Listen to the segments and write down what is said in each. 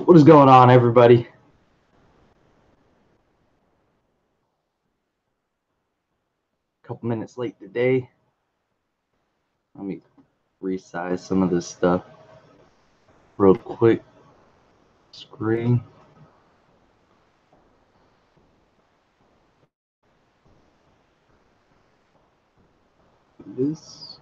What is going on, everybody? A couple minutes late today. Let me resize some of this stuff real quick. Screen. This.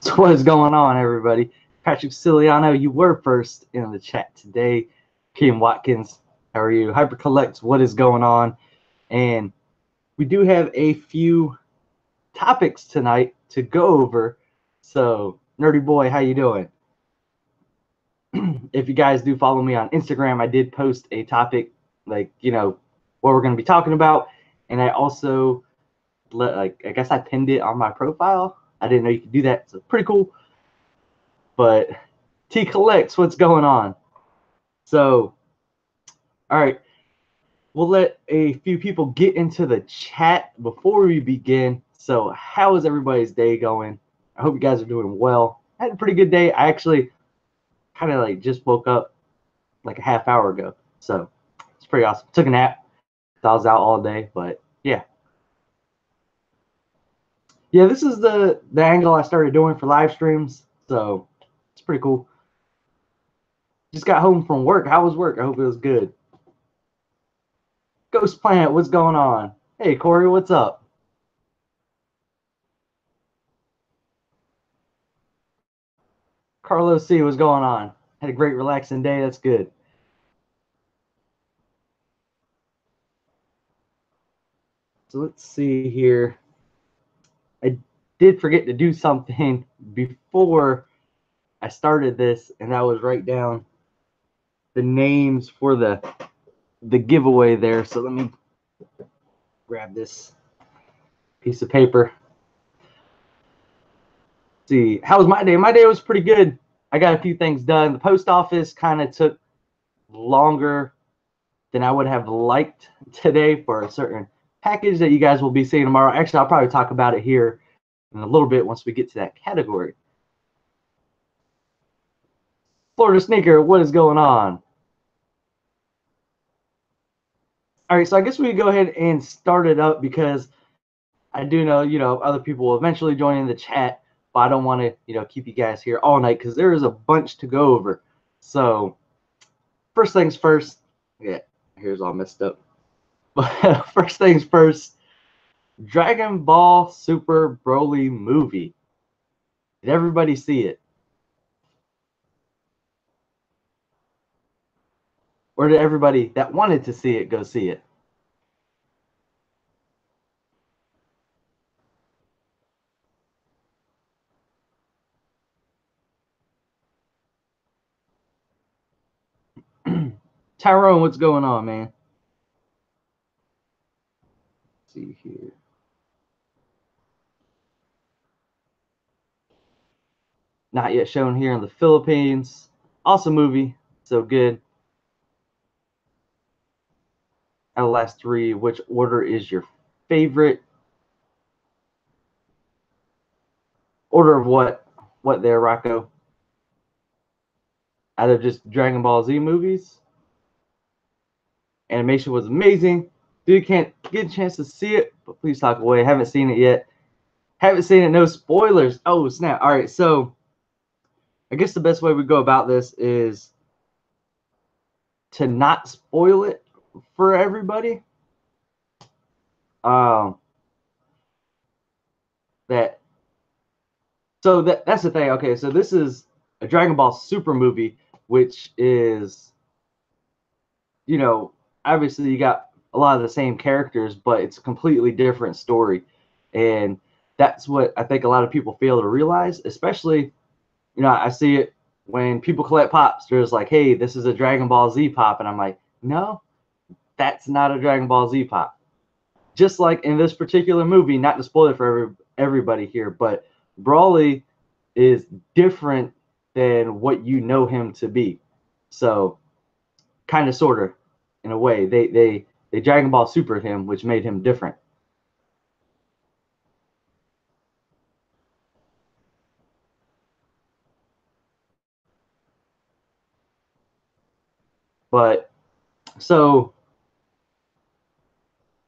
So what is going on, everybody? Patrick Siciliano, you were first in the chat today. Kim Watkins, how are you? Hypercollect, what is going on? And we do have a few topics tonight to go over. So, Nerdy Boy, how you doing? If you guys do follow me on Instagram, I did post a topic, like, what we're going to be talking about. And I also, I guess I pinned it on my profile. I didn't know you could do that. So pretty cool. But T Collects, what's going on? So, all right. We'll let a few people get into the chat before we begin. So how is everybody's day going? I hope you guys are doing well. I had a pretty good day. I actually kind of just woke up like a half hour ago. So it's pretty awesome. Took a nap. I was out all day, but yeah. Yeah, this is the angle I started doing for live streams. So it's pretty cool. Just got home from work. How was work? I hope it was good. Ghost Planet, what's going on? Hey, Corey, what's up? Carlos C, what's going on? Had a great relaxing day. That's good. So let's see here. I did forget to do something before I started this, and that was write down the names for the giveaway there. So let me grab this piece of paper. Let's see, how was my day? My day was pretty good. I got a few things done. The post office kind of took longer than I would have liked today for a certain package that you guys will be seeing tomorrow. Actually, I'll probably talk about it here in a little bit once we get to that category. Florida Sneaker, what is going on? All right, so I guess we go ahead and start it up because I do know, other people will eventually join in the chat, but I don't want to, keep you guys here all night because there is a bunch to go over. So first things first, yeah, here's all messed up. But first things first, Dragon Ball Super Broly movie. Did everybody see it? Or did everybody that wanted to see it go see it? Tyrone, what's going on, man? Let's see here. Not yet shown here in the Philippines. Awesome movie. So good. Out of the last three, which order is your favorite? Order of what? What there, Rocco? Out of just Dragon Ball Z movies? Animation was amazing. Dude, can't get a chance to see it, but please talk away. Haven't seen it yet. Haven't seen it. No spoilers. Oh, snap. All right, so I guess the best way we go about this is to not spoil it for everybody. That's the thing. Okay, so this is a Dragon Ball Super movie, which is, obviously you got a lot of the same characters, but it's a completely different story. And that's what I think a lot of people fail to realize, especially, I see it when people collect pops. They're just like, hey, this is a Dragon Ball Z pop. And I'm like, no, that's not a Dragon Ball Z pop. Just like in this particular movie, not to spoil it for everybody here, but Broly is different than what you know him to be. So kind of, sort of, in a way, they they Dragon Ball Super him, which made him different. But so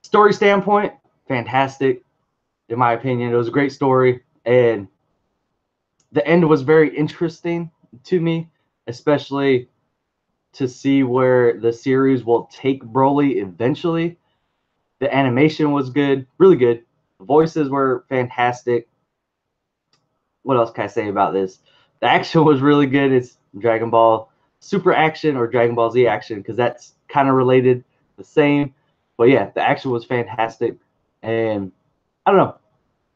story standpoint, fantastic in my opinion. It was a great story, and the end was very interesting to me, especially to see where the series will take Broly eventually. The animation was good, really good. The voices were fantastic. What else can I say about this? The action was really good. It's Dragon Ball Super action or Dragon Ball Z action because that's kind of related, the same. But yeah, the action was fantastic, and I don't know.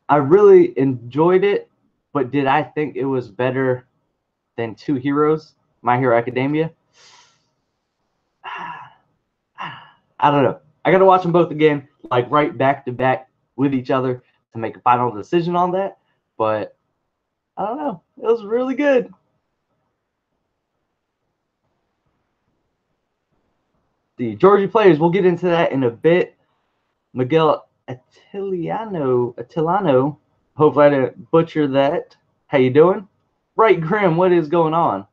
I really enjoyed it, but did I think it was better than Two Heroes, My Hero Academia? I don't know. I got to watch them both again, like right back to back with each other to make a final decision on that. But I don't know. It was really good. The Georgie players, we'll get into that in a bit. Miguel Attilano. Hopefully I didn't butcher that. How you doing? Right, Grim, what is going on?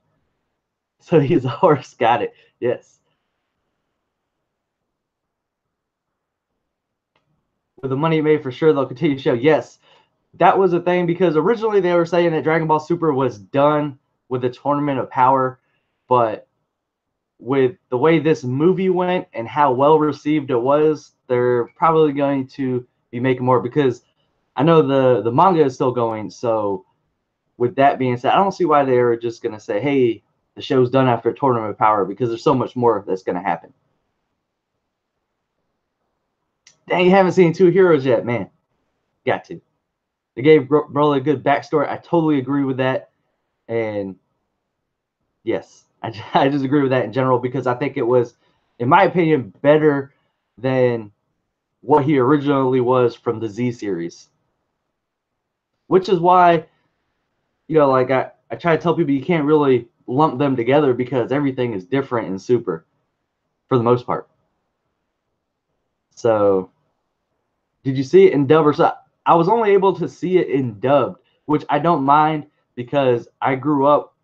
So he's a horse. Got it. Yes. With the money made, for sure they'll continue to show. Yes, that was a thing because originally they were saying that Dragon Ball Super was done with the Tournament of Power, but with the way this movie went and how well received it was, they're probably going to be making more because I know the manga is still going. So with that being said, I don't see why they were just going to say, hey, the show's done after Tournament of Power because there's so much more that's going to happen. Dang, you haven't seen Two Heroes yet, man. Got to. They gave Broly a good backstory. I totally agree with that. And yes, I just agree with that in general because I think it was, in my opinion, better than what he originally was from the Z series. Which is why, like I try to tell people you can't really lump them together because everything is different in Super for the most part. So, did you see it in dub or sub? I was only able to see it in dubbed, which I don't mind because I grew up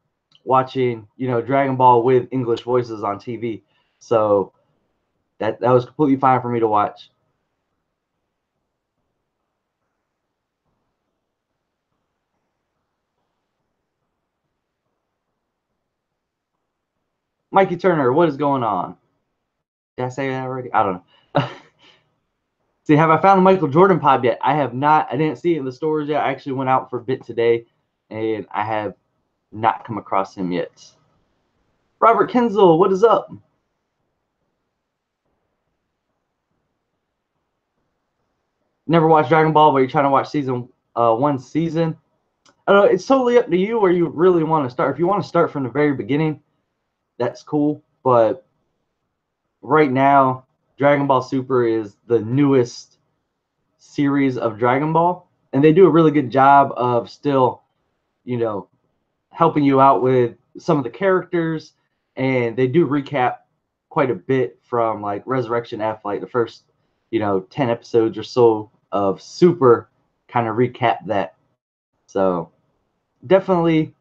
watching, Dragon Ball with English voices on TV. So that was completely fine for me to watch. Mikey Turner, what is going on? Did I say that already? I don't know. See, have I found a Michael Jordan pop yet? I have not. I didn't see it in the stores yet. I actually went out for a bit today, and I have not come across him yet. Robert Kenzel, what is up? Never watched Dragon Ball, but you're trying to watch season one season. I don't know. It's totally up to you where you really want to start. If you want to start from the very beginning, that's cool. But right now, Dragon Ball Super is the newest series of Dragon Ball, and they do a really good job of still, helping you out with some of the characters, and they do recap quite a bit from like Resurrection F, like the first, 10 episodes or so of Super kind of recap that. So definitely,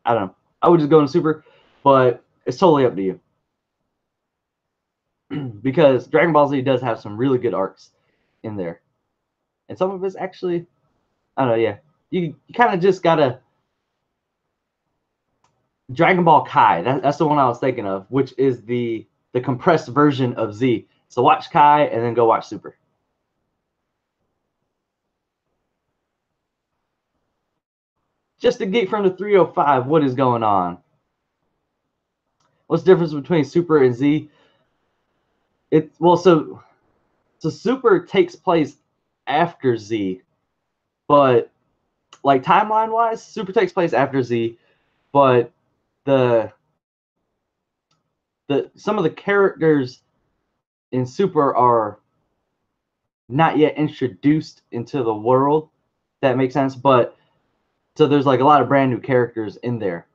I don't know. I would just go in Super, but it's totally up to you. Because Dragon Ball Z does have some really good arcs in there. And some of it's actually, I don't know, yeah. You kind of just gotta Dragon Ball Kai. That's the one I was thinking of, which is the compressed version of Z. So watch Kai and then go watch Super. Just a geek from the 305. What is going on? What's the difference between Super and Z? So Super takes place after Z, but like timeline wise, Super takes place after Z, but the some of the characters in Super are not yet introduced into the world. That makes sense, but so there's like a lot of brand new characters in there.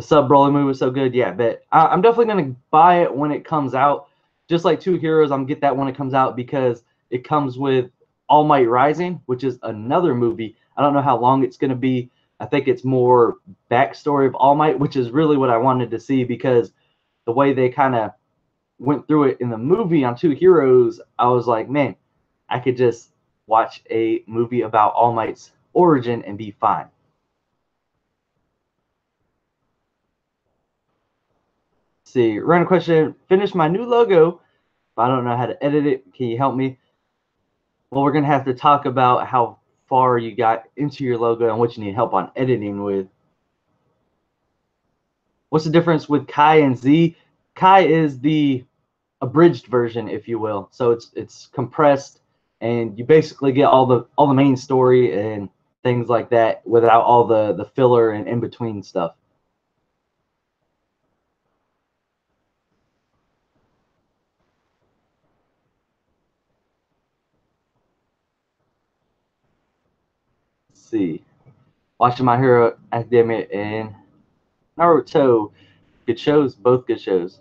sub Broly movie was so good. Yeah, but I'm definitely gonna buy it when it comes out. Just like Two Heroes, I'm gonna get that when it comes out because it comes with All Might Rising, which is another movie. I don't know how long it's gonna be. I think it's more backstory of All Might, which is really what I wanted to see because the way they kind of went through it in the movie on Two Heroes, I was like, man, I could just watch a movie about All Might's origin and be fine. Let's see, random question. Finish my new logo, but I don't know how to edit it. Can you help me? Well, we're going to have to talk about how far you got into your logo and what you need help on editing with. What's the difference with Kai and Z? Kai is the abridged version, if you will. So it's compressed, and you basically get all the main story and things like that without all the filler and in between stuff. Let's see, watching My Hero Academia and Naruto, good shows, both good shows.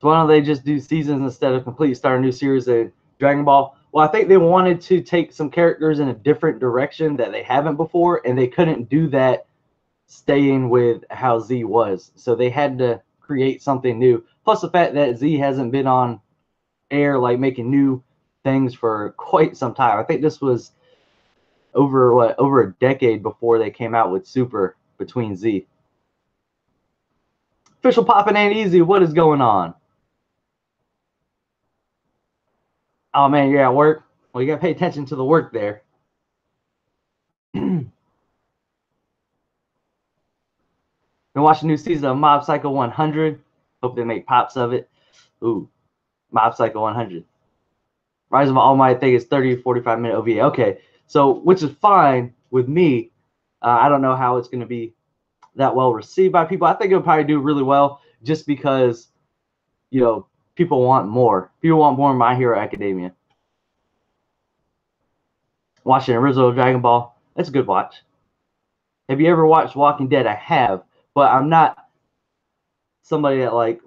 So why don't they just do seasons instead of complete start a new series of Dragon Ball? Well, I think they wanted to take some characters in a different direction that they haven't before, and they couldn't do that staying with how Z was. So they had to create something new. Plus the fact that Z hasn't been on air, like making new things for quite some time. I think this was over a decade before they came out with Super between Z. Official popping ain't easy. What is going on? Oh man, you're at work. Well, you gotta pay attention to the work there. Been watching new season of Mob Psycho 100. Hope they make pops of it. Ooh, Mob Psycho 100. Rise of All Might, I think it's 30 to 45 minute OVA. Okay, so which is fine with me. I don't know how it's going to be that well received by people. I think it'll probably do really well just because, you know, people want more. People want more My Hero Academia. Watching original Dragon Ball, that's a good watch. Have you ever watched Walking Dead? I have, but I'm not somebody that, like,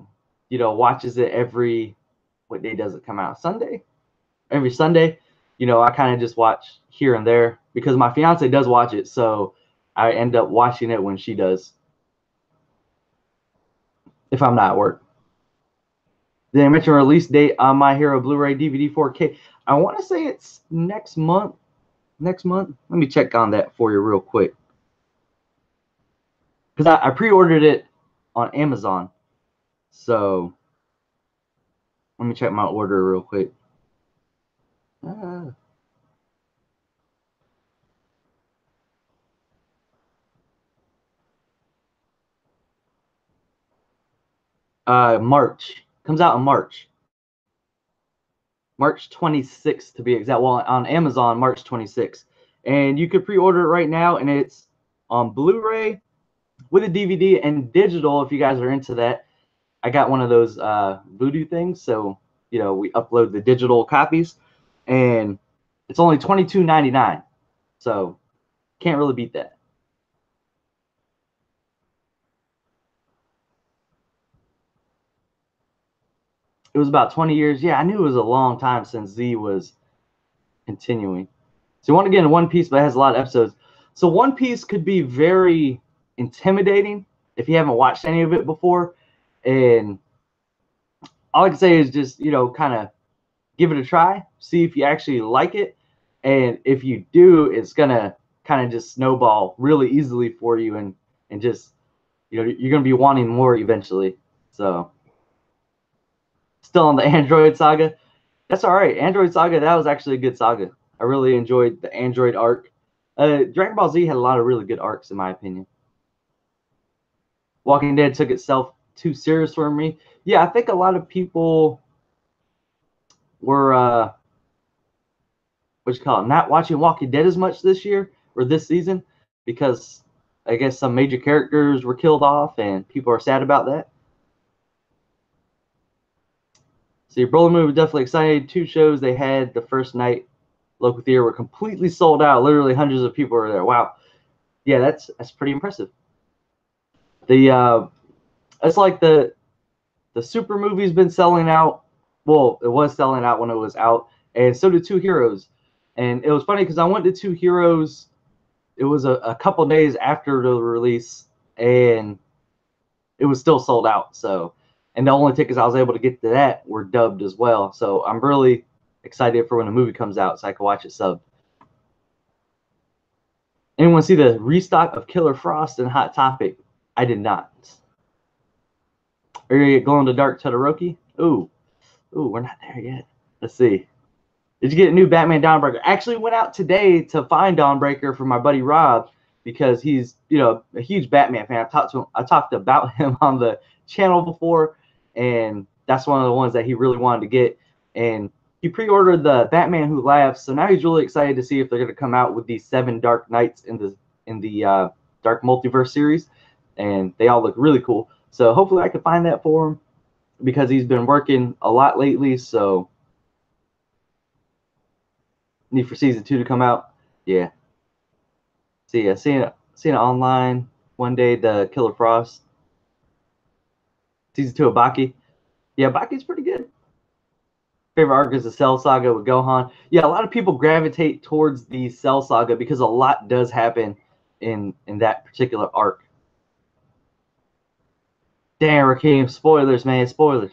you know, watches it every, what day does it come out? Sunday? Every Sunday. You know, I kind of just watch here and there because my fiance does watch it, so I end up watching it when she does, if I'm not at work. Did I mention release date on My Hero Blu-ray DVD 4K? I want to say it's next month. Next month? Let me check on that for you real quick. Because I pre-ordered it on Amazon. So let me check my order real quick. March. Comes out in March. March 26th to be exact. Well, on Amazon, March 26th. And you could pre-order it right now, and it's on Blu-ray with a DVD and digital if you guys are into that. I got one of those Voodoo things, so, you know, we upload the digital copies, and it's only $22.99. So can't really beat that. It was about 20 years. Yeah, I knew it was a long time since Z was continuing. So you want to get into One Piece, but it has a lot of episodes. So One Piece could be very intimidating if you haven't watched any of it before. And all I can say is just, you know, kind of give it a try, see if you actually like it. And if you do, it's going to kind of just snowball really easily for you, and just, you know, you're going to be wanting more eventually. So still on the Android saga. That's all right. Android Saga, that was actually a good saga. I really enjoyed the Android arc. Dragon Ball Z had a lot of really good arcs, in my opinion. Walking Dead took itself too serious for me. Yeah, I think a lot of people were, what you call it, not watching Walking Dead as much this year or this season because I guess some major characters were killed off, and people are sad about that. So your Broly movie was definitely excited. 2 shows they had the first night local theater were completely sold out. Literally hundreds of people were there. Wow. Yeah, that's pretty impressive. The it's like the Super movie's been selling out. Well, it was selling out when it was out, and so did Two Heroes. And it was funny because I went to Two Heroes. It was a couple days after the release, and it was still sold out. So, and the only tickets I was able to get to that were dubbed as well. So I'm really excited for when the movie comes out so I can watch it subbed. Anyone see the restock of Killer Frost and Hot Topic? I did not. Are you gonna get Glow in the Dark Todoroki? Ooh, we're not there yet. Let's see. Did you get a new Batman Dawnbreaker? Actually went out today to find Dawnbreaker for my buddy Rob because he's, you know, a huge Batman fan. I talked about him on the channel before, and that's one of the ones that he really wanted to get. And he pre-ordered the Batman Who Laughs, so now he's really excited to see if they're going to come out with these 7 Dark Knights in the Dark Multiverse series, and they all look really cool. So hopefully I can find that for him because he's been working a lot lately. So need for season 2 to come out. Yeah. See, seeing it online one day. The Killer Frost season 2 of Baki. Yeah, Baki's pretty good. Favorite arc is the Cell Saga with Gohan. Yeah, a lot of people gravitate towards the Cell Saga because a lot does happen in that particular arc. Damn, Rakeem, spoilers, man, spoilers.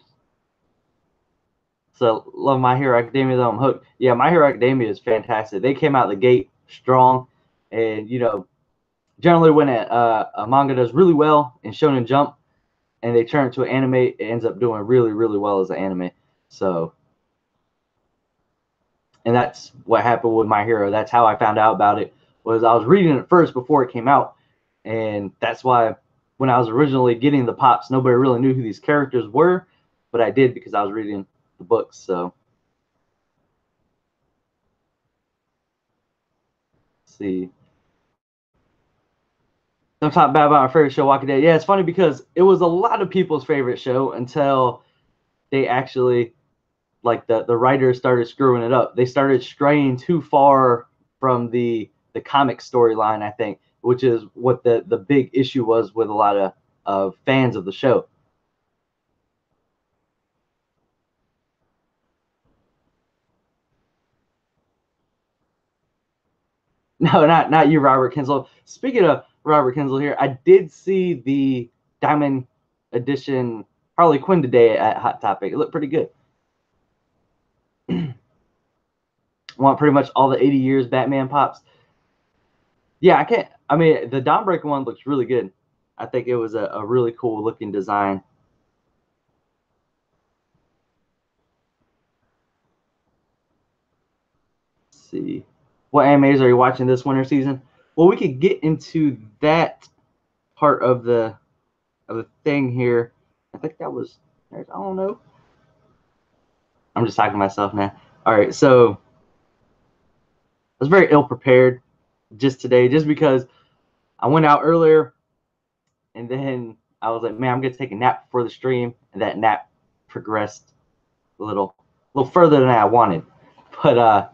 So, love My Hero Academia, though I'm hooked. Yeah, My Hero Academia is fantastic. They came out the gate strong, and, you know, generally when a manga does really well in Shonen Jump and they turn it to an anime, it ends up doing really, really well as an anime. So, and that's what happened with My Hero. That's how I found out about it. Was I was reading it first before it came out, and that's why when I was originally getting the pops, nobody really knew who these characters were, but I did because I was reading the books. So, let's see. I'm talking bad about my favorite show, Walking Dead. Yeah, it's funny because it was a lot of people's favorite show until they actually, like, the writers started screwing it up. They started straying too far from the comic storyline, I think, which is what the big issue was with a lot of fans of the show. No, not you, Robert Kinsel. Speaking of Robert Kinsel here, I did see the Diamond Edition Harley Quinn today at Hot Topic. It looked pretty good. Want pretty much all the 80 years Batman pops. Yeah, I can't. I mean, the Dawnbreaker one looks really good. I think it was a really cool looking design. Let's see. What animes are you watching this winter season? Well, we could get into that part of the thing here. I think that was, I don't know. I'm just talking to myself now. All right, so I was very ill prepared just today, just because I went out earlier, and then I was like, man, I'm gonna take a nap before the stream, and that nap progressed a little further than I wanted. But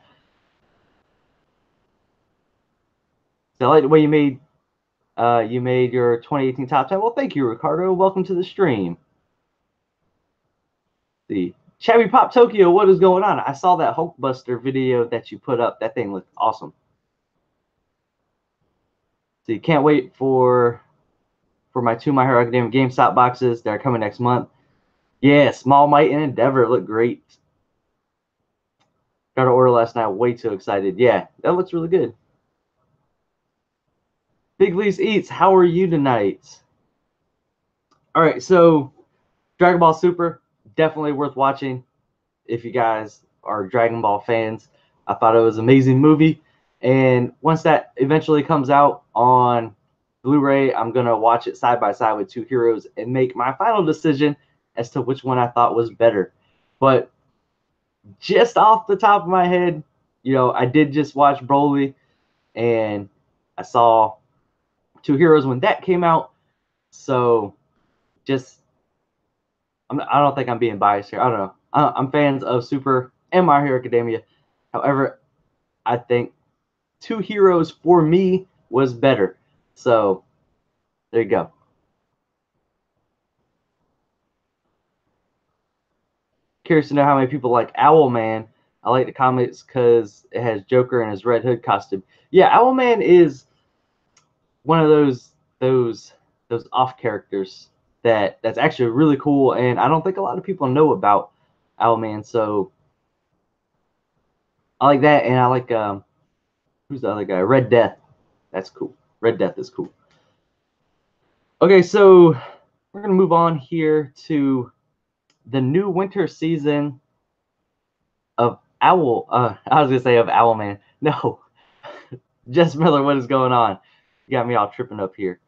so I like the way you made your 2018 top 10. Well, thank you, Ricardo. Welcome to the stream. The Shabby Pop Tokyo, what is going on? I saw that Hulkbuster video that you put up. That thing looked awesome. So you can't wait for my 2 My Hero Academia GameStop boxes that are coming next month. Yeah, Small Might and Endeavor look great. Got to order last night. Way too excited. Yeah, that looks really good. Big Lee's Eats, how are you tonight? All right, so Dragon Ball Super, definitely worth watching if you guys are Dragon Ball fans. I thought it was an amazing movie. And once that eventually comes out on Blu-ray, I'm going to watch it side by side with Two Heroes and make my final decision as to which one I thought was better. But just off the top of my head, you know, I did just watch Broly, and I saw Two Heroes when that came out. So just, I don't think I'm being biased here. I don't know. I'm fans of Super and My Hero Academia. However, I think Two Heroes for me was better. So there you go. Curious to know how many people like Owlman. I like the comics because it has Joker in his Red Hood costume. Yeah, Owlman is one of those off characters that's actually really cool, and I don't think a lot of people know about Owlman. So I like that, and I like who's the other guy? Red Death. That's cool. Red Death is cool. Okay, so we're gonna move on here to the new winter season of Owl. I was gonna say of Owlman. No, Jess Miller. What is going on? You got me all tripping up here.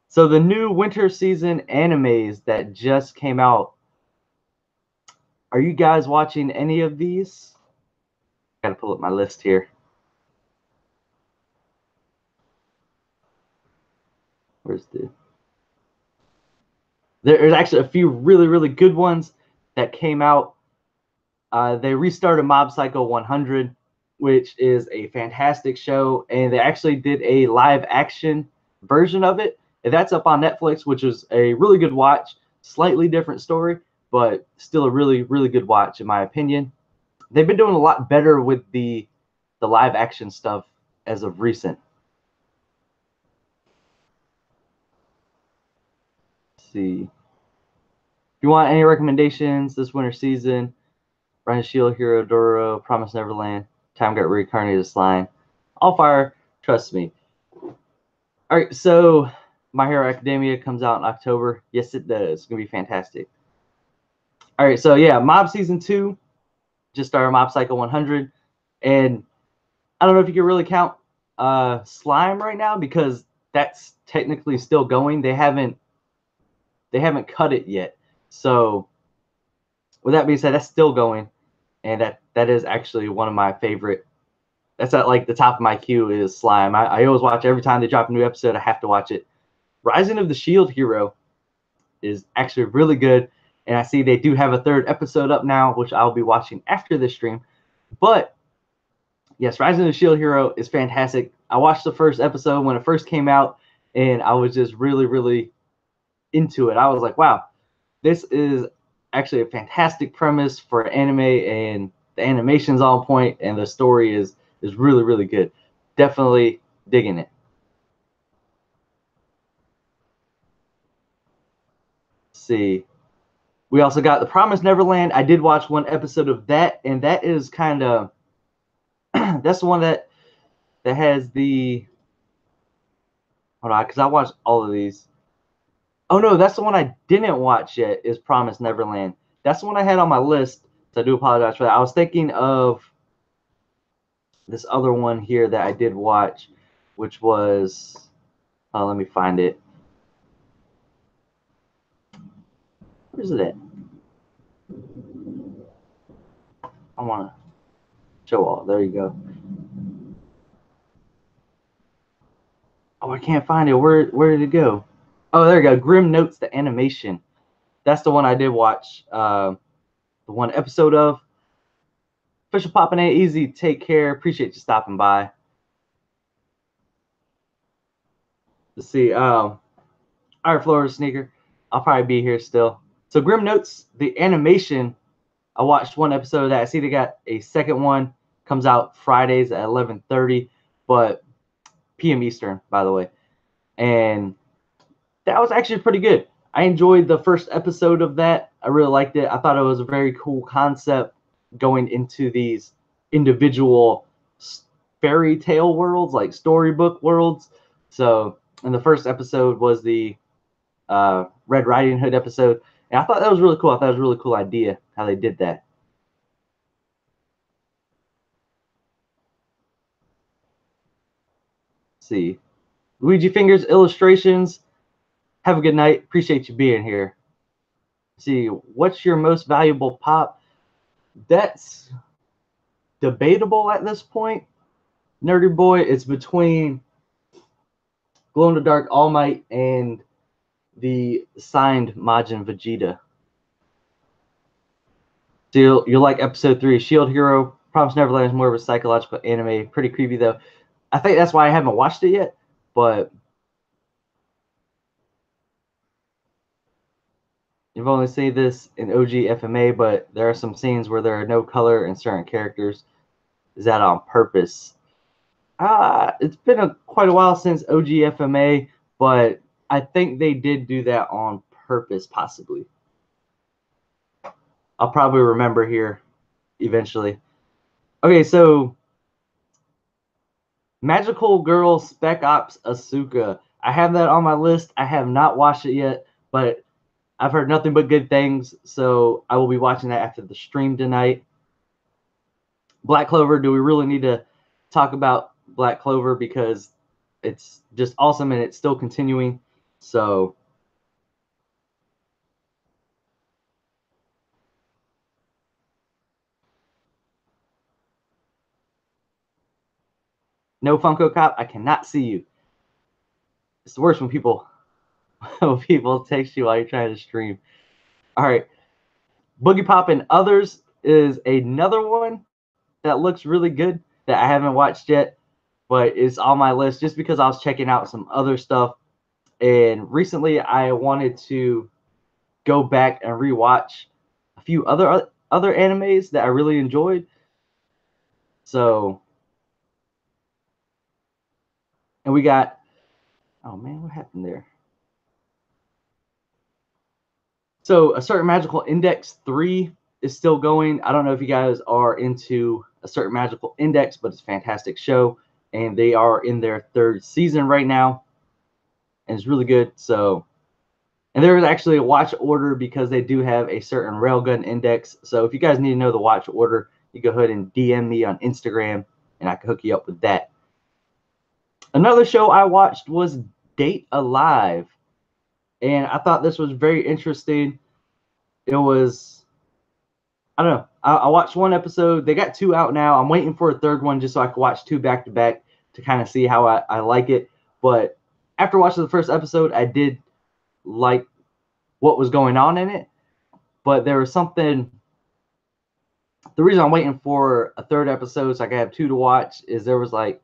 So the new winter season animes that just came out. Are you guys watching any of these? Gotta pull up my list here. Where's the? There's actually a few really good ones that came out. They restarted Mob Psycho 100, which is a fantastic show, and they actually did a live action version of it, and that's up on Netflix, which is a really good watch. Slightly different story, but still a really good watch in my opinion. They've been doing a lot better with the live action stuff as of recent. Let's see. If you want any recommendations this winter season, Ryan Shield, Hero Doro, Promise Neverland, Time Got Reincarnated Slime, All Fire, Trust Me. All right, so My Hero Academia comes out in October. Yes, it does. It's going to be fantastic. All right, so yeah, Mob Season 2 just started Mob Psycho 100. And I don't know if you can really count Slime right now because that's technically still going. They haven't cut it yet. So with that being said, that's still going. And that is actually one of my favorite. That's at like the top of my queue is Slime. I always watch every time they drop a new episode. I have to watch it. Rising of the Shield Hero is actually really good, and I see they do have a third episode up now, which I'll be watching after this stream. But yes, Rising of the Shield Hero is fantastic. I watched the first episode when it first came out, and I was just really into it. I was like, wow, this is actually a fantastic premise for anime, and the animation's on point, and the story is really good. Definitely digging it. Let's see. We also got The Promised Neverland. I did watch one episode of that, and that is kind of that's the one that has the hold on, because I watched all of these. Oh no, that's the one I didn't watch yet. Is Promised Neverland. That's the one I had on my list. So I do apologize for that. I was thinking of this other one here that I did watch, which was let me find it. Where's it at? I want to show all. There you go. Oh, I can't find it. Where did it go? Oh, there you go. Grim Notes, the animation. That's the one I did watch. The one episode of. Official Poppin' Ain't Easy. Take care. Appreciate you stopping by. Let's see. All right, Florida Sneaker. I'll probably be here still. So Grim Notes, the animation. I watched one episode of that. I see they got a second one. Comes out Fridays at 11:30, but p.m. Eastern, by the way. And that was actually pretty good. I enjoyed the first episode of that. I really liked it. I thought it was a very cool concept going into these individual fairy tale worlds, like storybook worlds. So, and the first episode was the Red Riding Hood episode. And I thought that was really cool. I thought it was a really cool idea how they did that. Let's see. Luigi Fingers Illustrations. Have a good night. Appreciate you being here. Let's see, what's your most valuable pop? That's debatable at this point. Nerdy Boy, it's between Glow in the Dark All Might and the signed Majin Vegeta. So you'll like episode 3, Shield Hero. Promise Neverland is more of a psychological anime. Pretty creepy though. I think that's why I haven't watched it yet. But You've only seen this in OG FMA, but there are some scenes where there are no color in certain characters. Is that on purpose? It's been quite a while since OG FMA, but I think they did do that on purpose, possibly. I'll probably remember here eventually. Okay, so Magical Girl Spec Ops Asuka. I have that on my list. I have not watched it yet, but I've heard nothing but good things, so I will be watching that after the stream tonight. Black Clover, do we really need to talk about Black Clover because it's just awesome and it's still continuing? So no Funko Cop, I cannot see you. It's the worst when people text you while you're trying to stream. All right, Boogie Pop and Others is another one that looks really good that I haven't watched yet, but it's on my list just because I was checking out some other stuff. And recently I wanted to go back and rewatch a few other animes that I really enjoyed. So, and we got, oh man, what happened there? So, A Certain Magical Index 3 is still going. I don't know if you guys are into A Certain Magical Index, but it's a fantastic show. And they are in their 3rd season right now. And it's really good. So, and there is actually a watch order because they do have a certain railgun index. So if you guys need to know the watch order, you go ahead and DM me on Instagram and I can hook you up with that. Another show I watched was Date Alive. And I thought this was very interesting. It was, I don't know. I watched one episode. They got 2 out now. I'm waiting for a 3rd one just so I can watch 2 back to back to kind of see how I like it. But after watching the first episode, I did like what was going on in it. But there was something, the reason I'm waiting for a 3rd episode so I can have 2 to watch is there was like,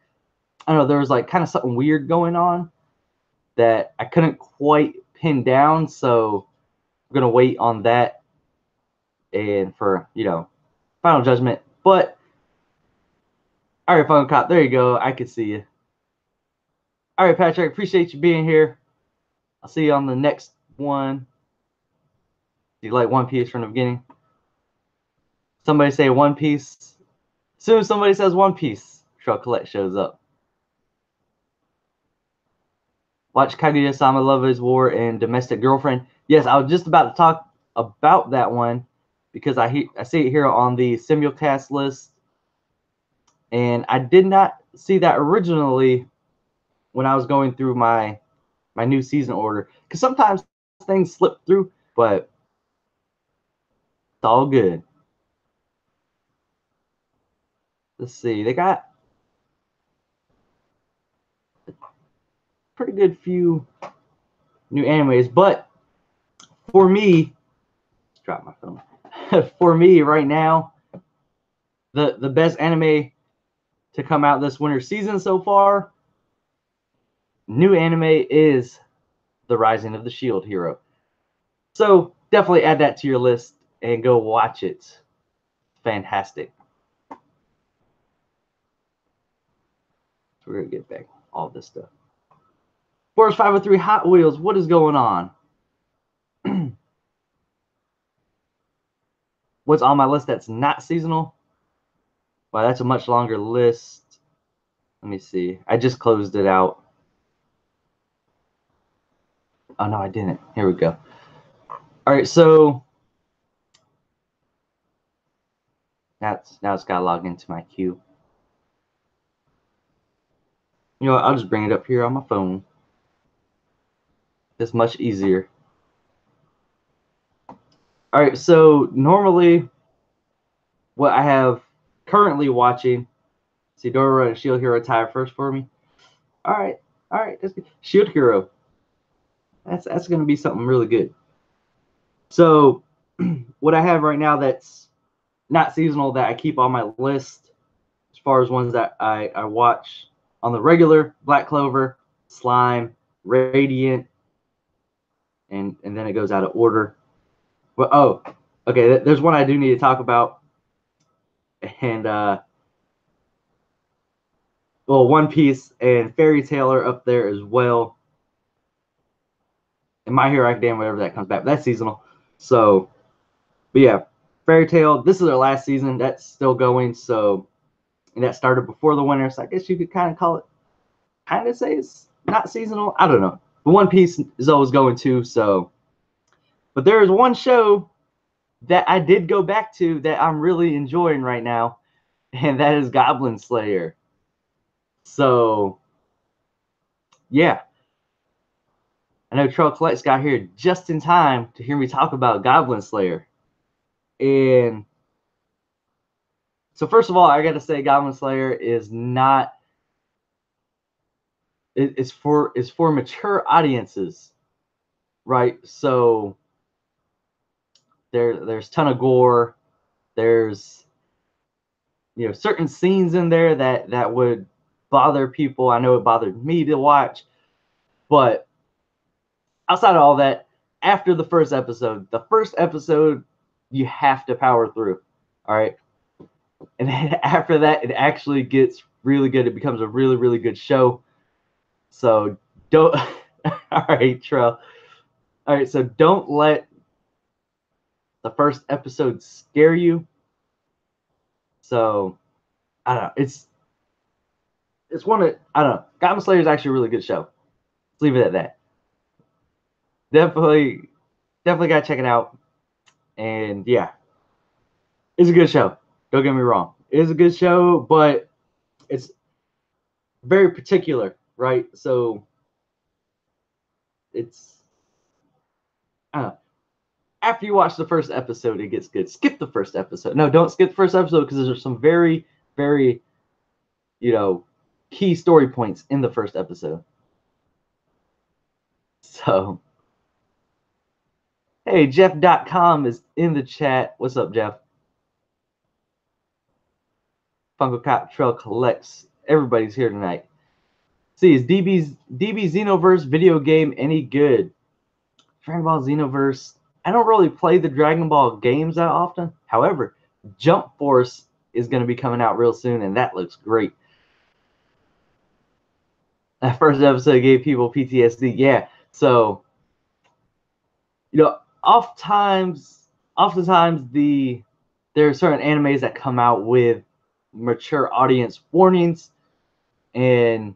I don't know, there was like kind of something weird going on that I couldn't quite pin down. So I'm going to wait on that and for, final judgment. But, all right, Phone Cop, there you go. I can see you. All right, Patrick, appreciate you being here. I'll see you on the next one. Do you like One Piece from the beginning? Somebody say One Piece. As soon as somebody says One Piece, Truck Collect shows up. Watch Kaguya-sama Love is War and Domestic Girlfriend. Yes, I was just about to talk about that one because I see it here on the simulcast list. And I did not see that originally when I was going through my new season order. Because sometimes things slip through, but it's all good. Let's see. They got a pretty good few new animes. But for me, drop my phone. For me right now, the best anime to come out this winter season so far, new anime is The Rising of the Shield Hero. So definitely add that to your list and go watch it. Fantastic. So we're going to get back all this stuff. Force 503 Hot Wheels, what is going on? What's on my list that's not seasonal? Wow, that's a much longer list. Let me see. I just closed it out. Oh, no, I didn't. Here we go. All right, so now it's got to log into my queue. You know what? I'll just bring it up here on my phone. It's much easier. All right, so normally what I have currently watching, see, Nendoroid and Shield Hero tie first for me. All right, that's good. Shield Hero. That's going to be something really good. So what I have right now that's not seasonal that I keep on my list as far as ones that I watch on the regular: Black Clover, Slime, Radiant, and then it goes out of order. Well, oh, okay. There's one I do need to talk about, and well, One Piece and Fairy Tail are up there as well. And My Hero Academia, whatever that comes back, but that's seasonal. So, but yeah, Fairy Tail. This is their last season. That's still going. So, and that started before the winter. So I guess you could kind of call it, kind of say it's not seasonal. I don't know. But One Piece is always going too. So, but there is one show that I did go back to that I'm really enjoying right now, and that is Goblin Slayer. So, yeah. I know Trail Collects got here just in time to hear me talk about Goblin Slayer. And so first of all, I got to say Goblin Slayer is not it's for mature audiences, right? So there's ton of gore. There's certain scenes in there that would bother people. I know it bothered me to watch, but outside of all that, after the first episode you have to power through. All right. And then after that, it actually gets really good. It becomes a really, really good show. So don't. All right, Trell. All right, so don't let the first episode scare you. So I don't know. It's one of I don't know. Goblin Slayer is actually a really good show. Let's leave it at that. Definitely gotta check it out. And yeah, it's a good show. Don't get me wrong. It is a good show, but it's very particular, right? So it's I don't know. After you watch the first episode, it gets good. Skip the first episode. No, don't skip the first episode because there's some very, very, key story points in the first episode. So, hey, Jeff.com is in the chat. What's up, Jeff? Funko Cop Trail Collects. Everybody's here tonight. See, is DB Xenoverse video game any good? Dragon Ball Xenoverse. I don't really play the Dragon Ball games that often. However, Jump Force is going to be coming out real soon, and that looks great. That first episode gave people PTSD. Yeah. So, oftentimes there are certain animes that come out with mature audience warnings, and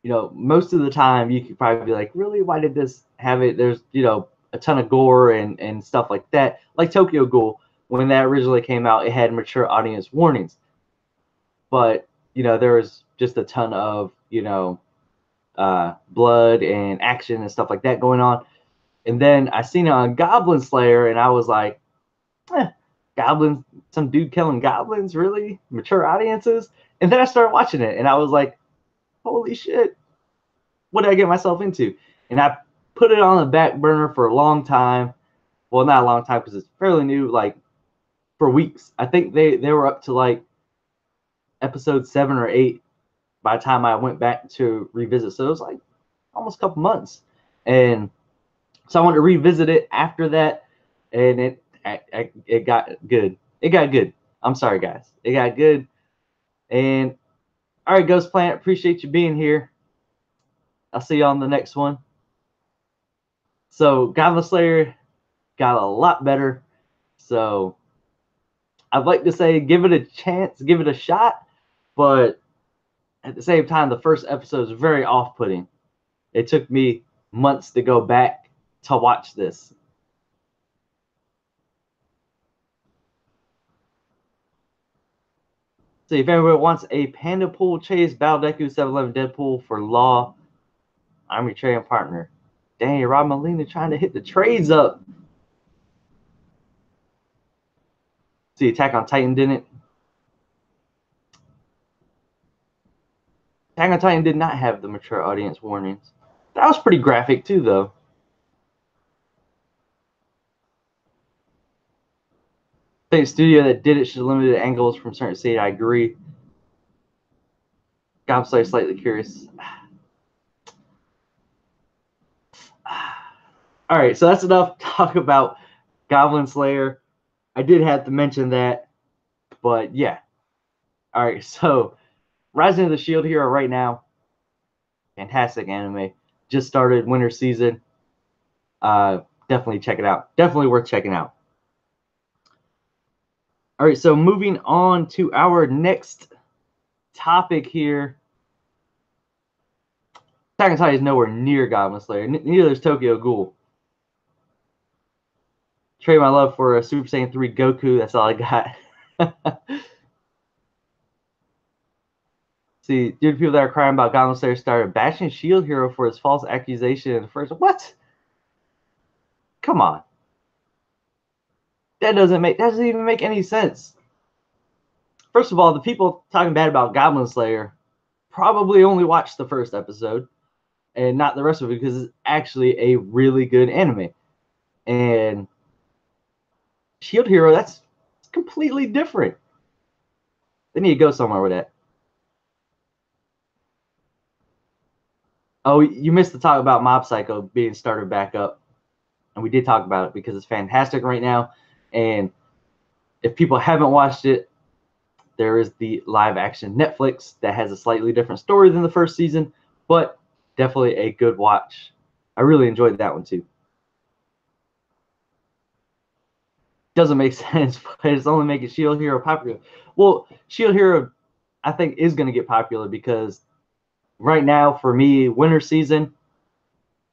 most of the time you could probably be like, really, why did this have it? There's a ton of gore and stuff like that. Like Tokyo Ghoul, when that originally came out, it had mature audience warnings, but there was just a ton of blood and action and stuff like that going on. And then I seen it on Goblin Slayer, and I was like, goblins, some dude killing goblins, really? Mature audiences? And then I started watching it, and I was like, holy shit, what did I get myself into? And I put it on the back burner for a long time. Well, not a long time because it's fairly new, like for weeks. I think they were up to like episode 7 or 8 by the time I went back to revisit. So it was like almost a couple months. And so I wanted to revisit it after that, and it got good. It got good. I'm sorry, guys. It got good. And all right, Ghost Planet, appreciate you being here. I'll see you on the next one. So Goblin Slayer got a lot better. So I'd like to say give it a chance, give it a shot, but at the same time, the first episode is very off-putting. It took me months to go back to watch this. So if anybody wants a Panda Pool Chase, Battle Deku 711 Deadpool for Law, I'm your trading partner. Dang, Rob Molina trying to hit the trades up. See, Attack on Titan didn't. Attack on Titan did not have the mature audience warnings. That was pretty graphic too, though. I think the studio that did it should have limited angles from certain scene. I agree. Goblin Slayer slightly curious. All right, so that's enough talk about Goblin Slayer. I did have to mention that, but yeah. All right, so Rising of the Shield Hero right now, fantastic anime. Just started winter season. Definitely check it out. Definitely worth checking out. All right, so moving on to our next topic here. Attack on Titan is nowhere near Goblin Slayer. Neither is Tokyo Ghoul. Trade my love for a Super Saiyan 3 Goku. That's all I got. See, dude, people that are crying about Goblin Slayer started bashing Shield Hero for his false accusation in the first. What? Come on. That doesn't even make any sense. First of all, the people talking bad about Goblin Slayer probably only watched the first episode and not the rest of it, because it's actually a really good anime. And Shield Hero, that's completely different. They need to go somewhere with that. Oh, you missed the talk about Mob Psycho being started back up. And we did talk about it because it's fantastic right now. And if people haven't watched it, there is the live action Netflix that has a slightly different story than the first season, but definitely a good watch. I really enjoyed that one too. Doesn't make sense, but it's only making Shield Hero popular. Well, Shield Hero, I think, is going to get popular because right now, for me, winter season,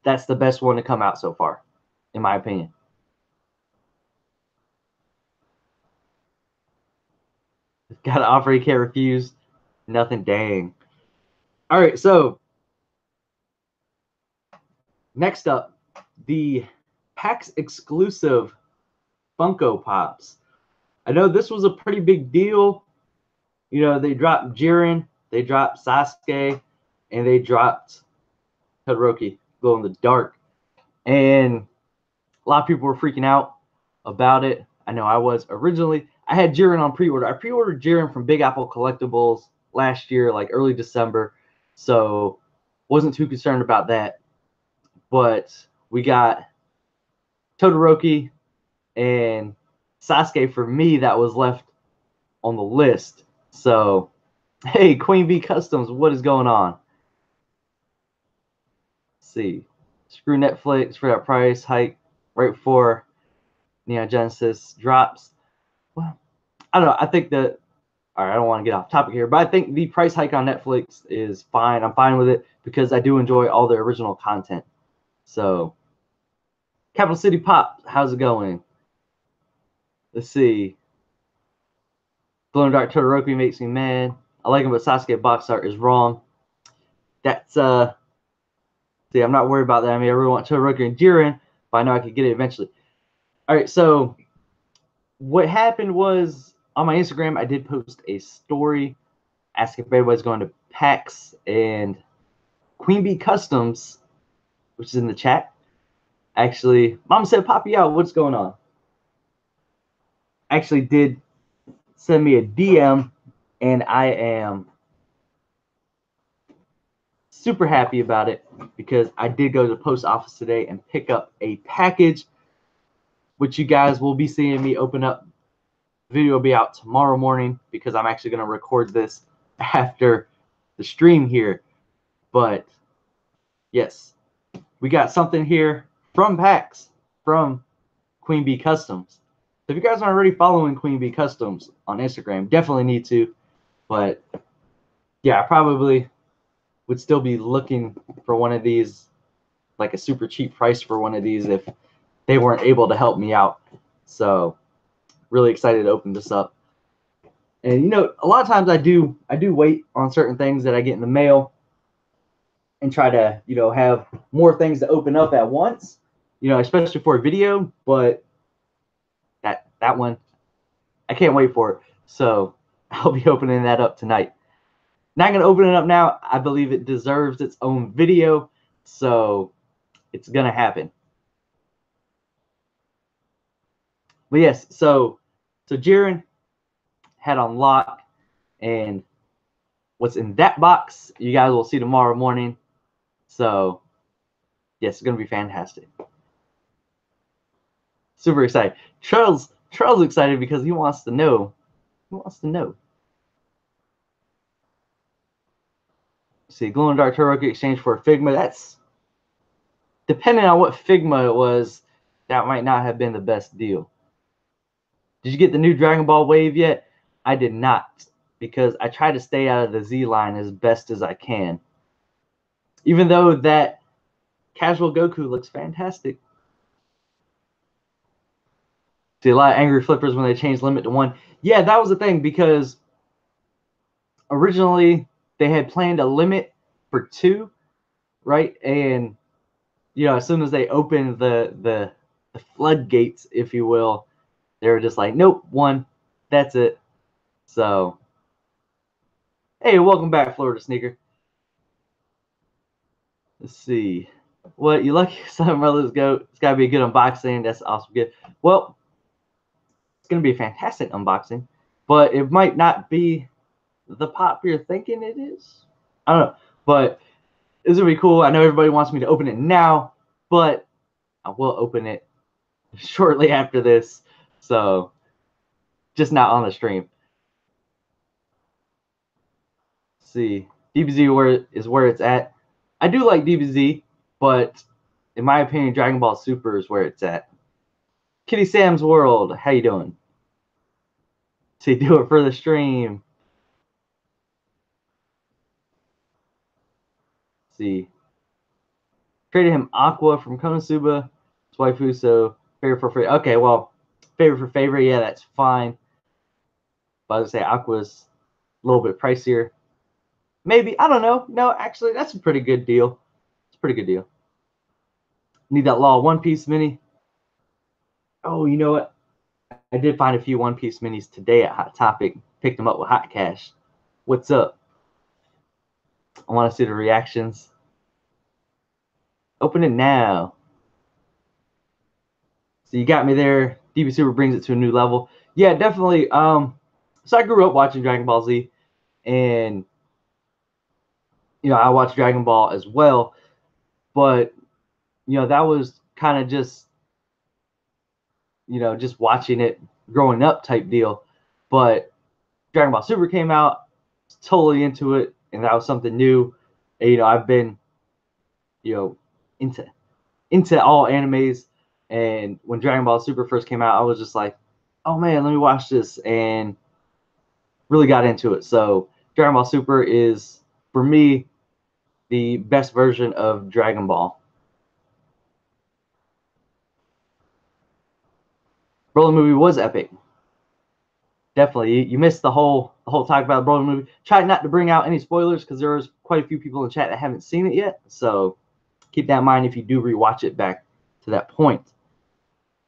that's the best one to come out so far, in my opinion. Got an offer you can't refuse. Nothing, dang. All right, so next up, the PAX Exclusive Funko Pops. I know this was a pretty big deal. You know, they dropped Jiren, they dropped Sasuke, and they dropped Todoroki, Glow in the Dark. And a lot of people were freaking out about it. I know I was originally. I had Jiren on pre-order. I pre-ordered Jiren from Big Apple Collectibles last year, like early December. So wasn't too concerned about that. But we got Todoroki and Sasuke. For me, that was left on the list. So, hey, Queen Bee Customs, what is going on? Let's see. Screw Netflix for that price hike right before Neon Genesis drops. Well, I don't know. I think that, all right, I don't want to get off topic here, but I think the price hike on Netflix is fine. I'm fine with it because I do enjoy all the original content. So, Capital City Pop, how's it going? Let's see. Glow in the Dark Todoroki makes me mad. I like him, but Sasuke box art is wrong. That's, see, I'm not worried about that. I mean, I really want Todoroki and Jiren, but I know I could get it eventually. All right, so what happened was on my Instagram, I did post a story asking if everybody's going to PAX, and Queen Bee Customs, which is in the chat, actually, Mom said, Poppy out, what's going on? Actually did send me a DM, and I am super happy about it because I did go to the post office today and pick up a package, which you guys will be seeing me open up. The video will be out tomorrow morning because I'm actually going to record this after the stream here. But yes, we got something here from PAX, from Queen Bee Customs. So if you guys aren't already following Queen Bee Customs on Instagram, definitely need to. But yeah, I probably would still be looking for one of these, like a super cheap price for one of these if they weren't able to help me out. So really excited to open this up. And you know, a lot of times I do wait on certain things that I get in the mail and try to, you know, have more things to open up at once, you know, especially for a video. But that one, I can't wait for it. So I'll be opening that up tonight. Not going to open it up now. I believe it deserves its own video. So it's going to happen. But yes, so Jiren had on lock, and what's in that box, you guys will see tomorrow morning. So yes, it's going to be fantastic. super excited. Charles excited because he wants to know. He wants to know. See, glow in the dark Turok exchange for Figma. That's depending on what Figma it was. That might not have been the best deal. Did you get the new Dragon Ball wave yet? I did not, because I try to stay out of the Z line as best as I can. Even though that casual Goku looks fantastic. See, a lot of angry flippers when they changed limit to 1. Yeah, that was the thing, because originally they had planned a limit for 2, right? And you know, as soon as they opened the floodgates, if you will, they were just like, nope, 1, that's it. So, hey, welcome back, Florida Sneaker. Let's see. What, you lucky son, let's go. It's got to be a good unboxing. That's awesome. Good. Well, it's going to be a fantastic unboxing, but it might not be the pop you're thinking it is. I don't know, but it's going to be cool. I know everybody wants me to open it now, but I will open it shortly after this. So, just not on the stream. Let's see. DBZ is where it's at. I do like DBZ, but in my opinion, Dragon Ball Super is where it's at. Kitty Sam's World, how you doing? See, do it for the stream. Let's see. Traded him Aqua from Konosuba. It's waifu, so favorite for favorite. Okay, well, favorite for favorite, yeah, that's fine. But I would say Aqua's a little bit pricier. Maybe, I don't know. No, actually, that's a pretty good deal. It's a pretty good deal. Need that Law One Piece mini. Oh, you know what? I did find a few One Piece minis today at Hot Topic. Picked them up with Hot Cash. What's up? I want to see the reactions. Open it now. So you got me there. DB Super brings it to a new level. Yeah, definitely. So I grew up watching Dragon Ball Z, and you know I watched Dragon Ball as well. But you know that was kind of just just watching it growing up type deal. But Dragon Ball Super came out, totally into it, and that was something new. And, you know, I've been into all animes, and when Dragon Ball Super first came out, I was just like, oh man, let me watch this, and really got into it. So Dragon Ball Super is, for me, the best version of Dragon Ball. Broly movie was epic. Definitely, you missed the whole talk about the Broly movie. Tried not to bring out any spoilers because there was quite a few people in the chat that haven't seen it yet. So keep that in mind if you do rewatch it back to that point.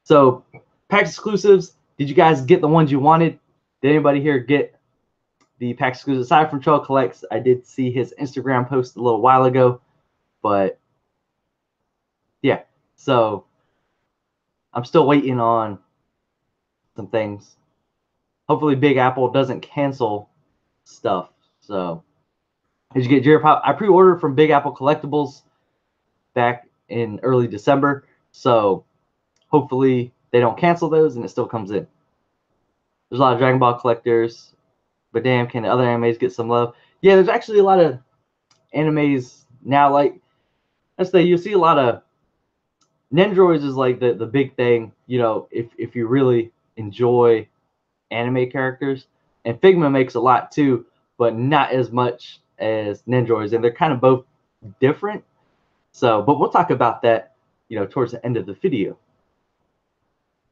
So PAX exclusives, did you guys get the ones you wanted? Did anybody here get the PAX exclusives? Aside from Trail Collects, I did see his Instagram post a little while ago, but yeah. So I'm still waiting on some things. Hopefully Big Apple doesn't cancel stuff. So did you get Jerry Pop? I pre-ordered from Big Apple Collectibles back in early December. So hopefully they don't cancel those and it still comes in. There's a lot of Dragon Ball collectors, but damn, can the other animes get some love? Yeah, there's actually a lot of animes now. Like, let's say you see a lot of Nendoroids is like the big thing, you know, if you really enjoy anime characters. And Figma makes a lot too, but not as much as Nendoroids, and they're kind of both different. So, but we'll talk about that, you know, towards the end of the video,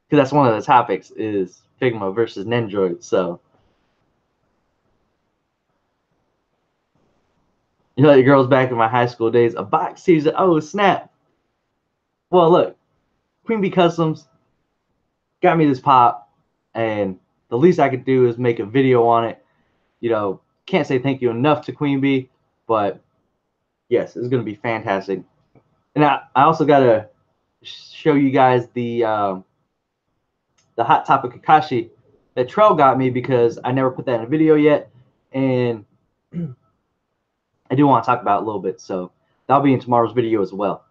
because that's one of the topics is Figma versus Nendoroid. So, you know, the girls back in my high school days, a box season. Oh snap! Well, look, Queen Bee Customs got me this pop, and the least I could do is make a video on it. You know, can't say thank you enough to Queen Bee, but yes, it's going to be fantastic. And I also got to show you guys the Hot Topic Kakashi that Trell got me, because I never put that in a video yet, and I do want to talk about it a little bit. So that'll be in tomorrow's video as well.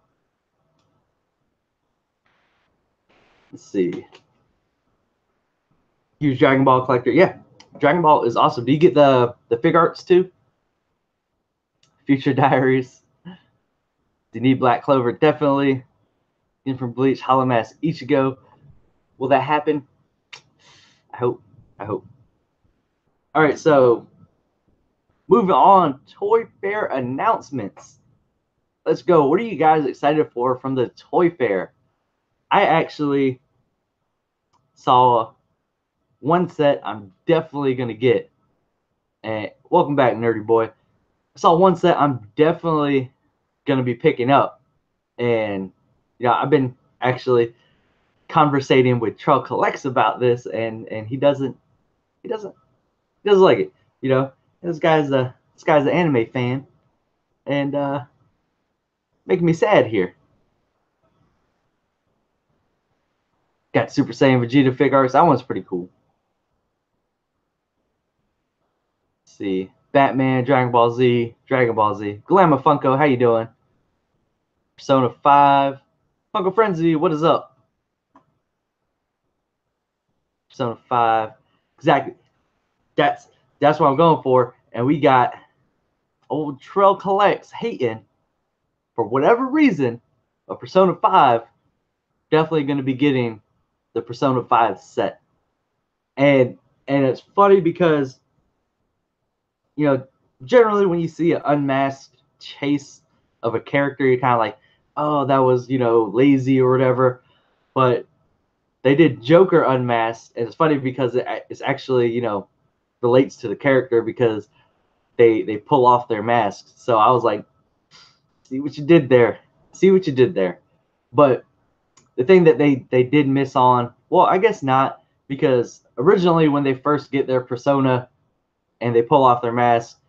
Let's see. Huge Dragon Ball collector. Yeah, Dragon Ball is awesome. Do you get the fig arts too? Future Diaries. Do you need Black Clover? Definitely. In from Bleach, Hollow Mask, Ichigo. Will that happen? I hope. I hope. All right, so moving on. Toy Fair announcements. Let's go. What are you guys excited for from the Toy Fair? I actually saw one set I'm definitely going to get. And welcome back, Nerdy Boy. I saw one set I'm definitely going to be picking up. And, you know, I've been actually conversating with Trell Collects about this, and he doesn't like it. You know, this guy's an anime fan, and making me sad here. Got Super Saiyan Vegeta fig arts. That one's pretty cool. Let's see, Batman, Dragon Ball Z. Glamour Funko, how you doing? Persona 5. Funko Frenzy, what is up? Persona 5. Exactly. That's what I'm going for. And we got old Trell Collects hating for whatever reason. A Persona 5 definitely going to be getting the Persona 5 set. And it's funny because, you know, generally when you see an unmasked chase of a character, you're kind of like, oh, that was, you know, lazy or whatever. But they did Joker unmasked, and it's funny because it's actually, you know, relates to the character because they pull off their masks. So I was like, see what you did there. But the thing that they did miss on, well, I guess not, because originally when they first get their persona and they pull off their mask,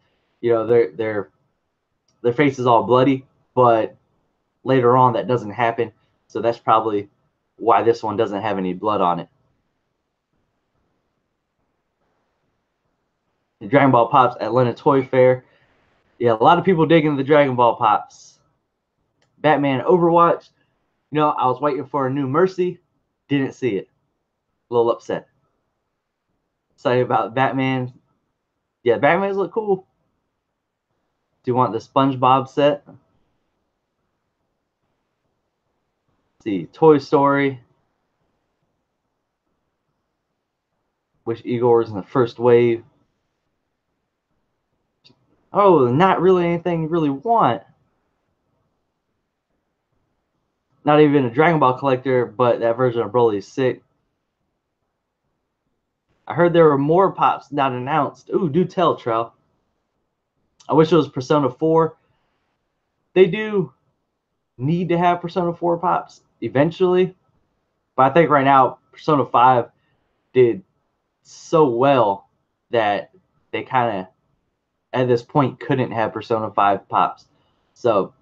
you know, their face is all bloody, but later on that doesn't happen. So that's probably why this one doesn't have any blood on it. The Dragon Ball Pops at Atlanta Toy Fair. Yeah, a lot of people digging the Dragon Ball Pops. Batman Overwatch. You know, I was waiting for a new Mercy. Didn't see it. A little upset. Excited about Batman. Yeah, Batman's look cool. Do you want the SpongeBob set? Let's see, Toy Story. Wish Igor's in the first wave. Oh, not really anything you really want. Not even a Dragon Ball collector, but that version of Broly is sick. I heard there were more Pops not announced. Ooh, do tell, Trell. I wish it was Persona 4. They do need to have Persona 4 Pops eventually. But I think right now, Persona 5 did so well that they kind of, at this point, couldn't have Persona 5 Pops. So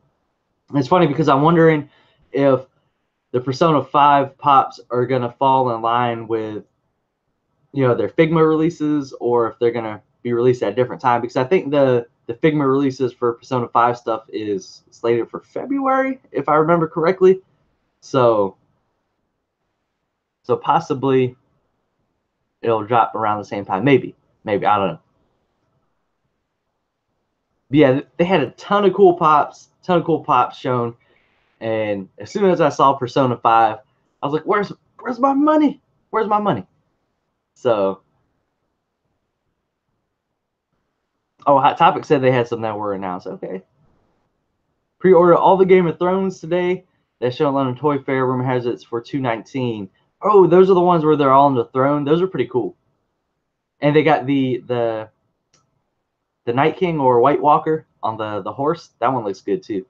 it's funny because I'm wondering if the Persona 5 Pops are going to fall in line with, you know, their Figma releases, or if they're going to be released at a different time. Because I think the Figma releases for Persona 5 stuff is slated for February, if I remember correctly. So possibly it'll drop around the same time. Maybe, I don't know. But yeah, they had a ton of cool pops shown. And as soon as I saw Persona 5, I was like, where's my money? Where's my money? So, oh, Hot Topic said they had some that were announced. Okay. Pre-order all the Game of Thrones today. They show London Toy Fair. Rumor has it's for $2.19. Oh, those are the ones where they're all on the throne. Those are pretty cool. And they got the Night King or White Walker on the horse. That one looks good too.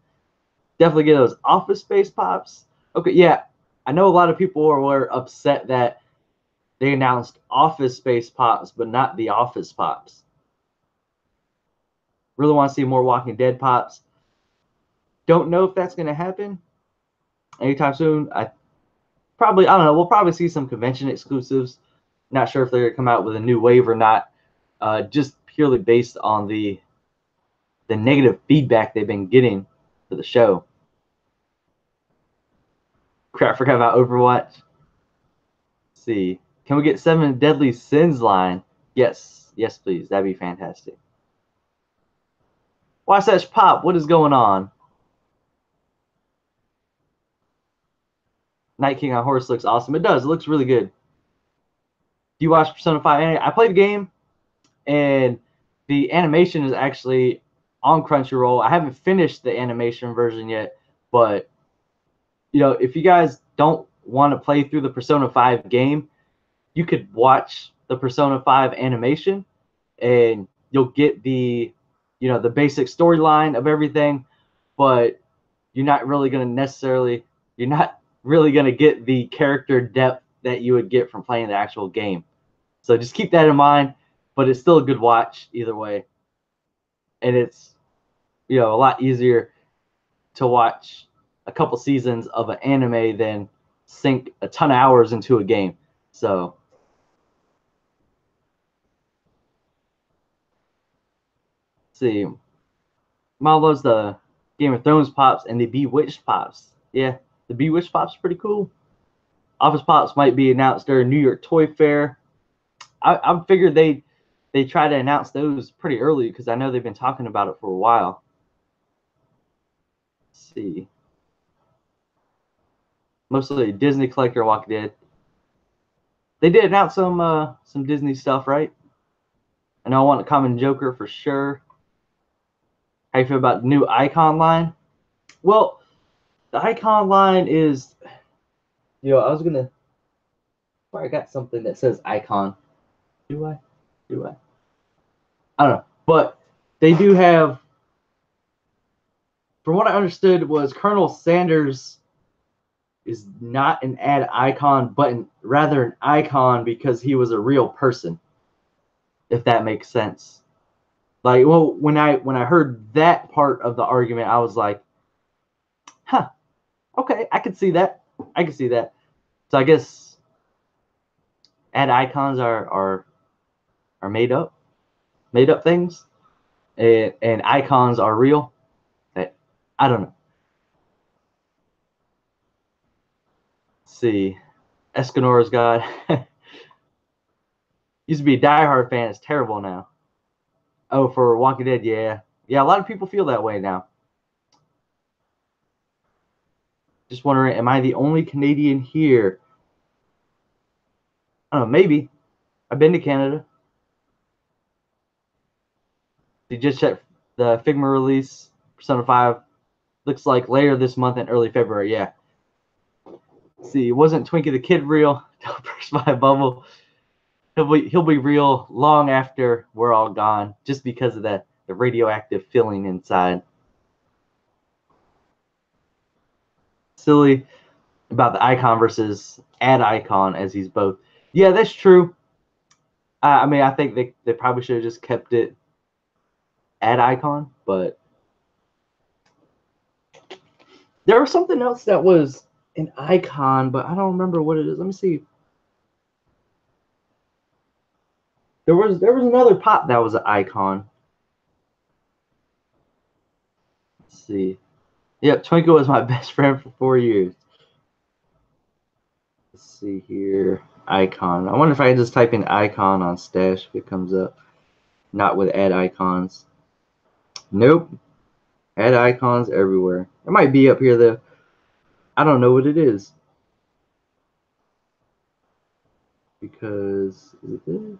Definitely get those Office Space Pops. Okay, yeah. I know a lot of people were upset that they announced Office Space Pops, but not the Office Pops. Really want to see more Walking Dead Pops. Don't know if that's going to happen anytime soon. I don't know. We'll probably see some convention exclusives. Not sure if they're going to come out with a new wave or not. Just purely based on the negative feedback they've been getting for the show. Crap, forgot about Overwatch. see. Can we get 7 Deadly Sins line? Yes. Yes, please. That'd be fantastic. Wasatch Pop, what is going on? Night King on Horse looks awesome. It does. It looks really good. Do you watch Persona 5 anime? I played the game, and the animation is actually on Crunchyroll. I haven't finished the animation version yet, but you know, if you guys don't want to play through the Persona 5 game, you could watch the Persona 5 animation, and you'll get the, you know, the basic storyline of everything, but you're not really going to get the character depth that you would get from playing the actual game. So just keep that in mind, but it's still a good watch either way. And it's, you know, a lot easier to watch a couple seasons of an anime than sink a ton of hours into a game. So let's see. Mom loves the Game of Thrones pops and the Bewitched pops. Yeah, the Bewitched pops are pretty cool. Office pops might be announced during New York Toy Fair. I figured they try to announce those pretty early because I know they've been talking about it for a while. Let's see. Mostly Disney collector Walking Dead. They did announce some Disney stuff, right? I know I want a Common Joker for sure. How you feel about the new Icon line? Well, the Icon line is, you know, I was gonna. I got something that says Icon. Do I? Do I? I don't know, but they do have. From what I understood, was Colonel Sanders is not an ad icon, but rather an icon because he was a real person. If that makes sense. Like, well, when I heard that part of the argument, I was like, huh, okay, I can see that. I can see that. So I guess ad icons are made up things, and icons are real. I don't know. Let's see, Escanora's got used to be a diehard fan. It's terrible now. Oh, for Walking Dead, yeah. Yeah, a lot of people feel that way now. Just wondering, am I the only Canadian here? I don't know, maybe. I've been to Canada. You just checked the Figma release, Persona 5. Looks like later this month in early February, yeah. Let's see, wasn't Twinkie the Kid real? Don't burst my bubble. He'll be real long after we're all gone, just because of the radioactive feeling inside. Silly about the icon versus ad icon, as he's both. Yeah, that's true. I mean, I think they probably should have just kept it ad icon, but there was something else that was an icon, but I don't remember what it is. Let me see. There was another pop that was an icon. Let's see. Yep, Twinkle was my best friend for 4 years. Let's see here. Icon. I wonder if I can just type in icon on Stash if it comes up. Not with ad icons. Nope. Ad icons everywhere. It might be up here though. I don't know what it is. Because is it this?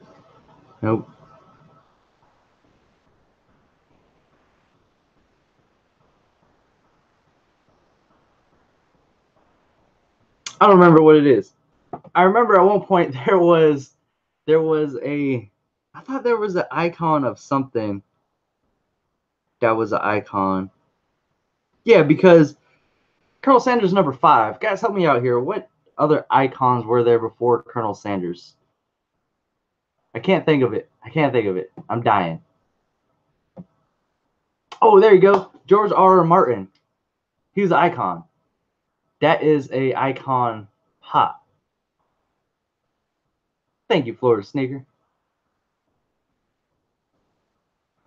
Nope. I don't remember what it is. I remember at one point there was a, I thought there was an icon of something that was an icon. Yeah, because Colonel Sanders number 5. Guys, help me out here. What other icons were there before Colonel Sanders? I can't think of it. I'm dying. Oh, there you go. George R. R. Martin. He was an icon. That is a icon pop. Thank you, Florida Sneaker.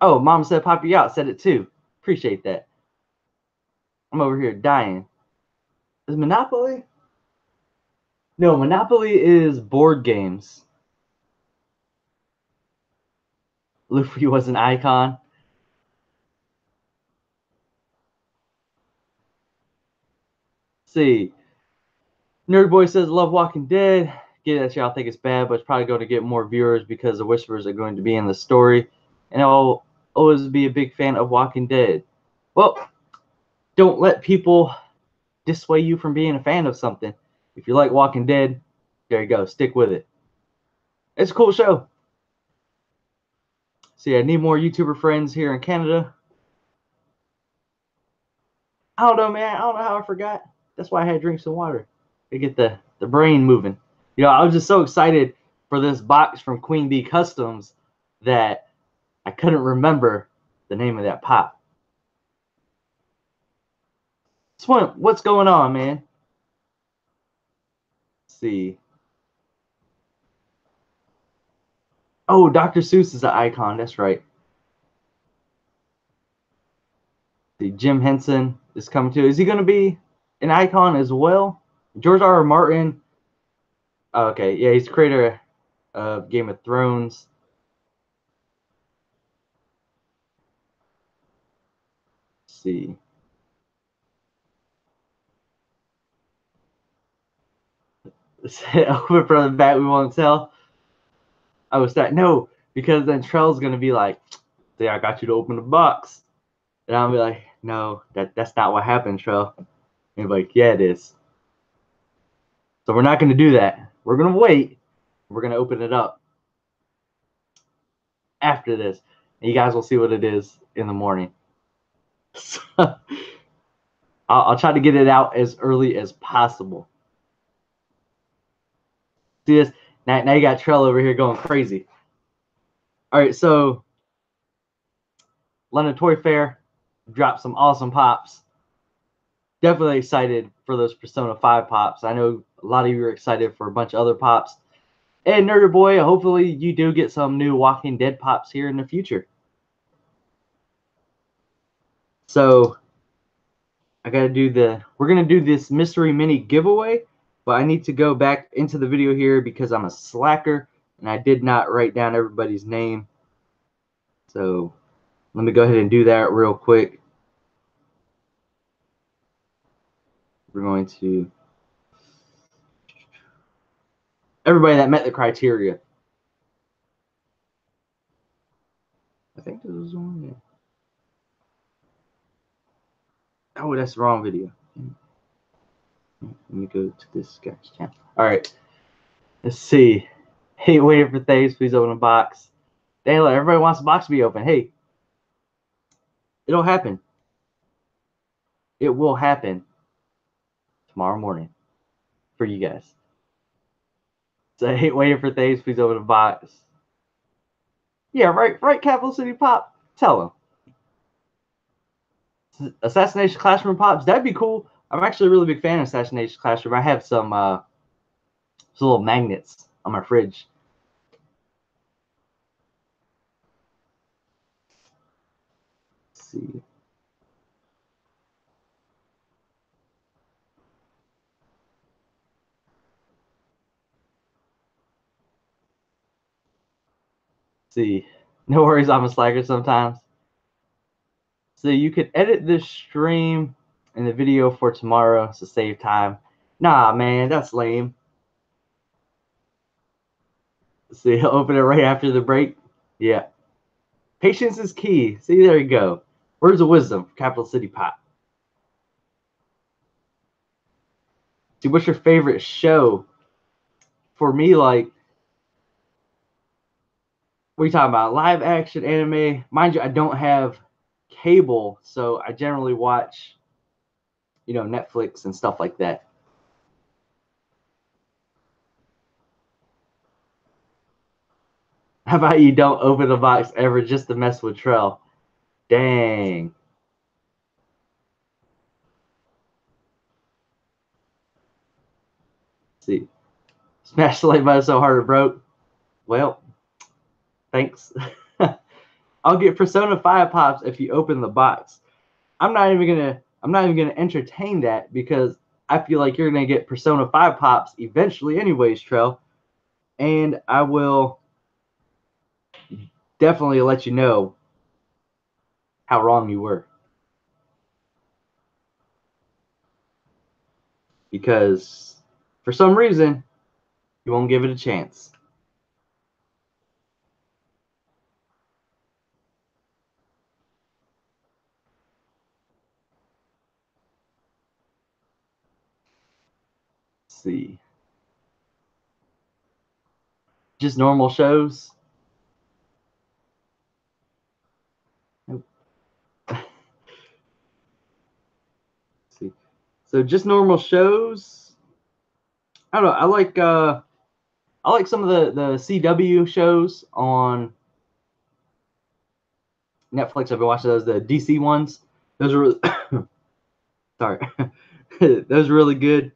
Oh, Mom said pop you out. Said it too. Appreciate that. I'm over here dying. Is Monopoly? No, Monopoly is board games. Luffy was an icon. Let's see. Nerd Boy says, love Walking Dead. Get that y'all think it's bad, but it's probably going to get more viewers because the whispers are going to be in the story. And I'll always be a big fan of Walking Dead. Well, don't let people dissuade you from being a fan of something. If you like Walking Dead, there you go. Stick with it. It's a cool show. See, I need more YouTuber friends here in Canada. I don't know, man. I don't know how I forgot. That's why I had to drink some water to get the brain moving. You know, I was just so excited for this box from Queen Bee Customs that I couldn't remember the name of that pop. Swim, what's going on, man? Let's see. Oh, Dr. Seuss is an icon. That's right. See, Jim Henson is coming too. Is he going to be an icon as well? George R.R. Martin. Oh, okay, yeah, he's the creator of Game of Thrones. Let's see. Open from the back, we won't tell. I was that no, because then Trell's gonna be like, "See, I got you to open the box," and I'll be like, "No, that's not what happened, Trell." And he'll be like, "Yeah, it is." So we're not gonna do that. We're gonna wait. We're gonna open it up after this, and you guys will see what it is in the morning. So, I'll try to get it out as early as possible. See this? Now you got Trell over here going crazy. All right, so London Toy Fair dropped some awesome pops. Definitely excited for those Persona 5 pops. I know a lot of you are excited for a bunch of other pops. And Nerder Boy, hopefully you do get some new Walking Dead pops here in the future. So I gotta do we're gonna do this mystery mini giveaway, but I need to go back into the video here because I'm a slacker and I did not write down everybody's name. So let me go ahead and do that real quick. We're going to everybody that met the criteria. I think this was one. Yeah. Oh, that's the wrong video. Let me go to this sketch channel. All right. Let's see. Hey, waiting for things. Please open a box. Daniel, everybody wants the box to be open. Hey, it'll happen. It will happen tomorrow morning for you guys. So I hate waiting for things. Please open a box. Yeah, right. Capital City Pop. Tell them. Assassination Classroom Pops. That'd be cool. I'm actually a really big fan of Assassination Classroom. I have some little magnets on my fridge. Let's see. See, no worries, I'm a slacker sometimes. So you could edit this stream and the video for tomorrow to save time. Nah, man, that's lame. See, open it right after the break. Yeah. Patience is key. See, there you go. Words of wisdom, Capital City Pop. See, what's your favorite show? For me, like, what are you talking about? Live action anime. Mind you, I don't have cable, so I generally watch, Netflix and stuff like that. How about you don't open the box ever just to mess with Trell? Dang. Let's see. Smash the like button so hard it broke. Well, thanks. I'll get Persona 5 pops if you open the box. I'm not even gonna entertain that because I feel like you're going to get Persona 5 pops eventually anyways, Trell. And I will definitely let you know how wrong you were. Because for some reason, you won't give it a chance. Let's see. Just normal shows. Nope. See. So just normal shows. I don't know. I like some of the CW shows on Netflix. I've been watching those, the DC ones. Those are really sorry. Those are really good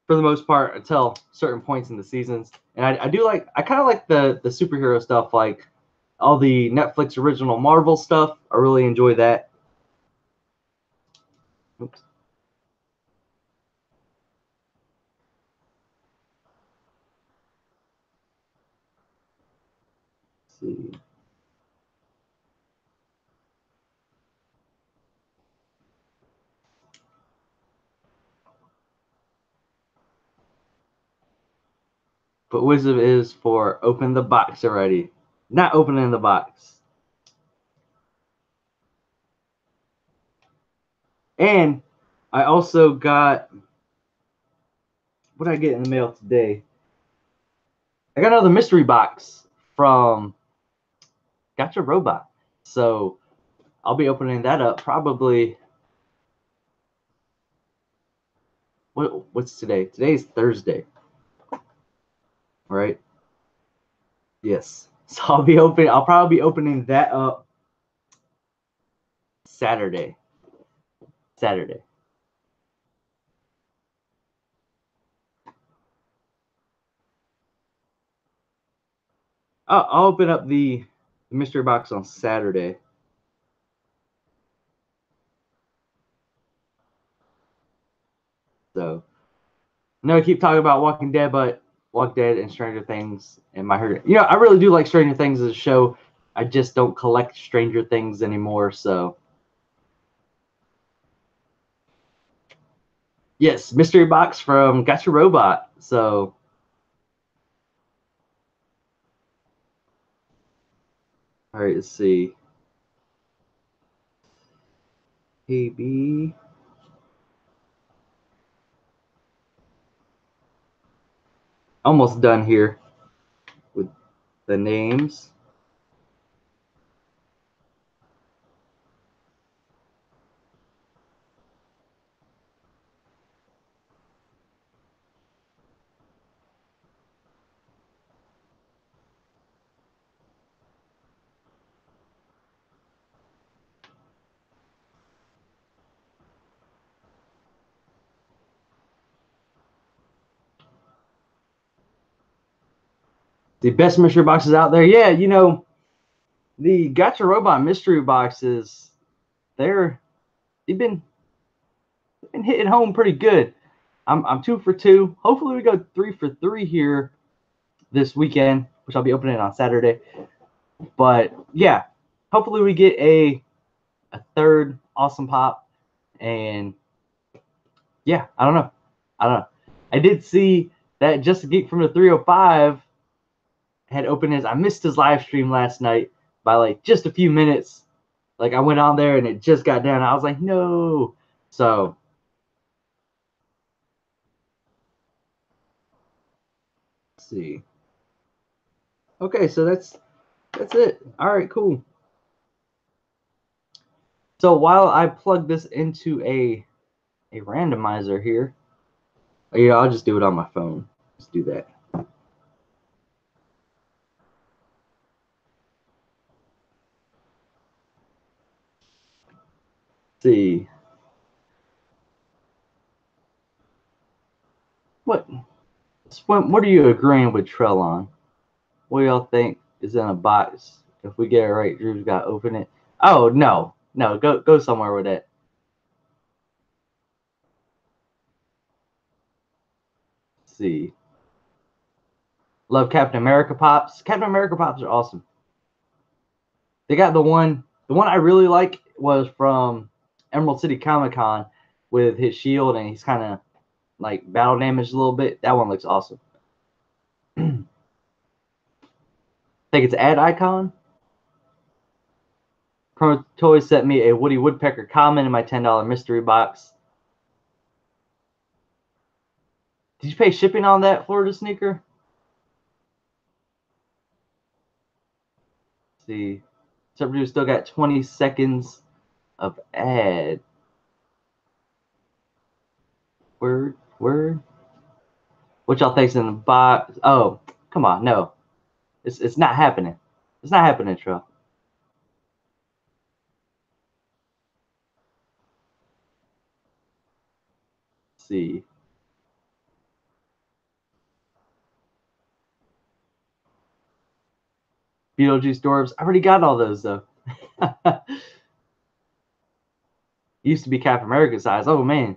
for the most part until certain points in the seasons. And I kind of like the superhero stuff, like all the Netflix original Marvel stuff. I really enjoy that. Oops. Let's see. But Wizard is for open the box already. Not opening the box. And I also got, what did I get in the mail today? I got another mystery box from Gotcha Robot. So I'll be opening that up probably. What's today? Today's Thursday. Right? Yes. So I'll probably be opening that up Saturday. I'll open up the mystery box on Saturday. So I keep talking about Walking Dead, but Walking Dead and Stranger Things and my heart. You know, I really do like Stranger Things as a show. I just don't collect Stranger Things anymore, so. Yes, mystery box from Gotcha Robot. So. All right, let's see. KB. Almost done here with the names. The best mystery boxes out there. Yeah, you know, the Gotcha Robot mystery boxes, they've been hitting home pretty good. I'm 2 for 2. Hopefully we go 3 for 3 here this weekend, which I'll be opening on Saturday. But yeah, hopefully we get a third awesome pop. And yeah, I don't know. I did see that Just a Geek from the 305 had opened his. I missed his live stream last night by like just a few minutes. Like I went on there and it just got down. I was like, no. So let's see. Okay, so that's it. All right, cool. So while I plug this into a randomizer here, yeah, I'll just do it on my phone. Let's do that. Let's see. What are you agreeing with Trell on? What do y'all think is in a box? If we get it right, Drew's got to open it. Oh no, go somewhere with it. see. Love Captain America pops. Captain America pops are awesome. They got the one I really like was from Emerald City Comic Con with his shield and he's kind of like battle damaged a little bit. That one looks awesome. Think it's ad icon. Pro Toys sent me a Woody Woodpecker common in my $10 mystery box. Did you pay shipping on that Florida sneaker? Let's see. Subdued still got 20 seconds of ad. Word. What y'all think's in the box? Oh, come on, no. It's not happening. It's not happening, Tro. Let's see. Beetlejuice Dwarves. I already got all those though. Used to be Captain America size. Oh man.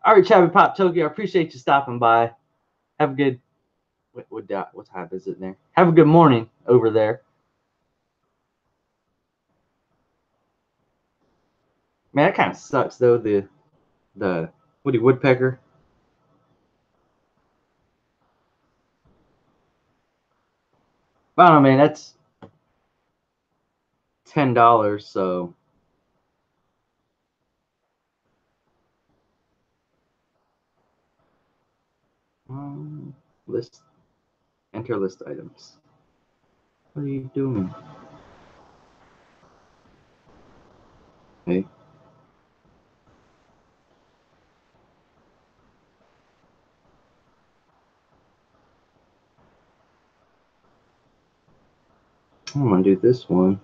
All right, Chabby Pop Tokyo. I appreciate you stopping by. Have a good. What time is it there? Have a good morning over there. Man, that kind of sucks though. The Woody Woodpecker. I don't know, man. That's $10. So list. Enter list items. What are you doing? Hey. I'm gonna do this one.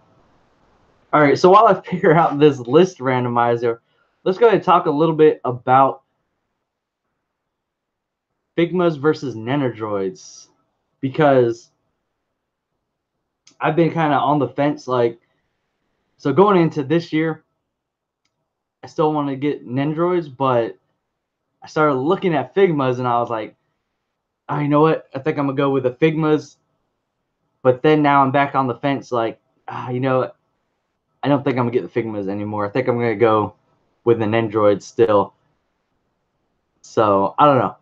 All right, so while I figure out this list randomizer, let's go ahead and talk a little bit about Figmas versus Nendoroids, because I've been kind of on the fence. Like, so going into this year, I still want to get Nendoroids, but I started looking at Figmas and I was like, oh, you know what? I think I'm gonna go with the Figmas. But then now I'm back on the fence, like, you know, I don't think I'm gonna get the Figmas anymore. I think I'm gonna go with the Nendoroid still. So I don't know.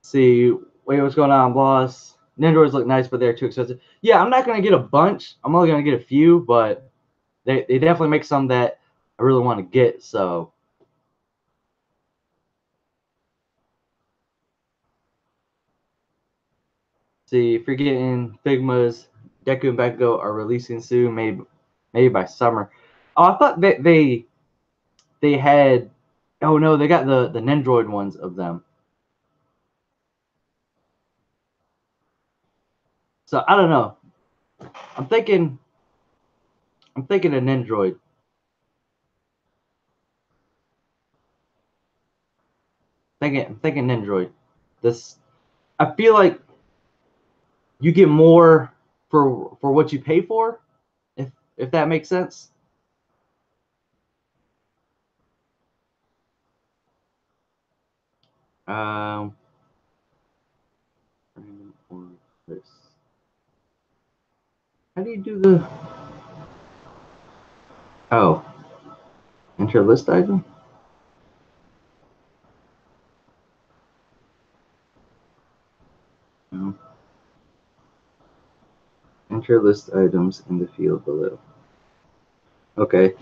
See, wait, what's going on, boss? Nendoroids look nice, but they're too expensive. Yeah, I'm not gonna get a bunch. I'm only gonna get a few, but they definitely make some that I really want to get. So see, if you're getting Figmas, Deku and Bakugo are releasing soon, maybe by summer. Oh, I thought that they had. Oh no, they got the Nendoroid ones of them. So I don't know. I'm thinking a Nendoroid. I'm thinking Nendoroid. This, I feel like you get more for what you pay for, if that makes sense. How do you do the? Oh, enter list item. No. Enter list items in the field below. Okay.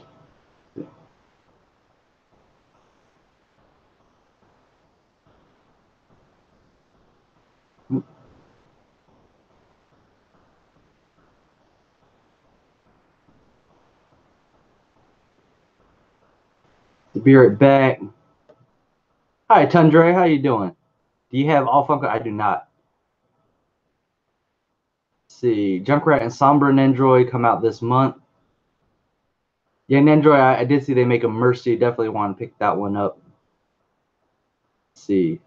Be right back. Hi, Tundra. How you doing? Do you have all Funko? I do not. Let's see, Junkrat and Sombra Nendoroid come out this month. Yeah, Nendoroid, I did see they make a Mercy. Definitely want to pick that one up. Let's see.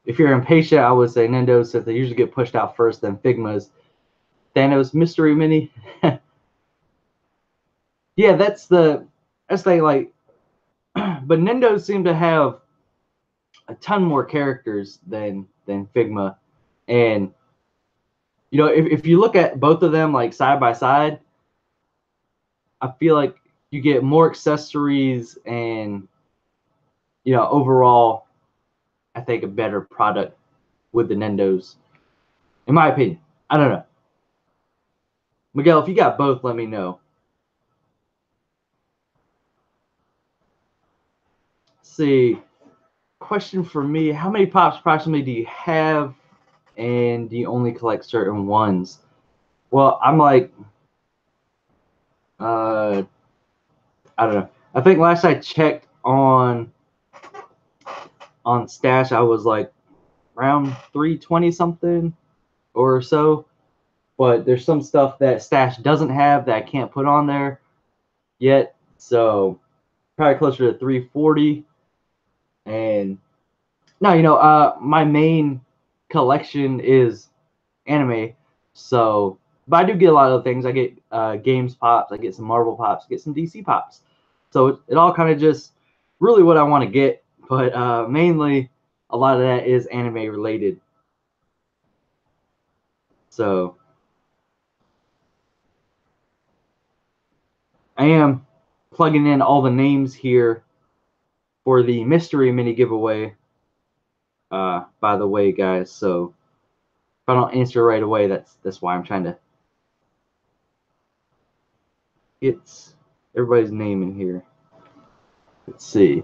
if you're impatient, I would say Nendo's, since they usually get pushed out first, then Figma's Thanos Mystery Mini. Yeah, that's like, but Nendo seem to have a ton more characters than Figma, and you know, if you look at both of them like side by side, I feel like you get more accessories and, you know, overall, I think a better product with the Nendos, in my opinion. I don't know. Miguel, if you got both, let me know. Let's see. Question for me: how many pops approximately do you have, and do you only collect certain ones? Well, I'm like, I don't know. I think last I checked on Stash, I was like around 320 something or so. But there's some stuff that Stash doesn't have that I can't put on there yet. So probably closer to 340. And no, you know, my main collection is anime. So, but I do get a lot of things. I get games pops, I get some Marvel pops, I get some DC pops. So it all kind of just really what I want to get. But mainly a lot of that is anime related. So I am plugging in all the names here for the mystery mini giveaway. By the way, guys, so if I don't answer right away, that's why I'm trying to get everybody's name in here. Let's see.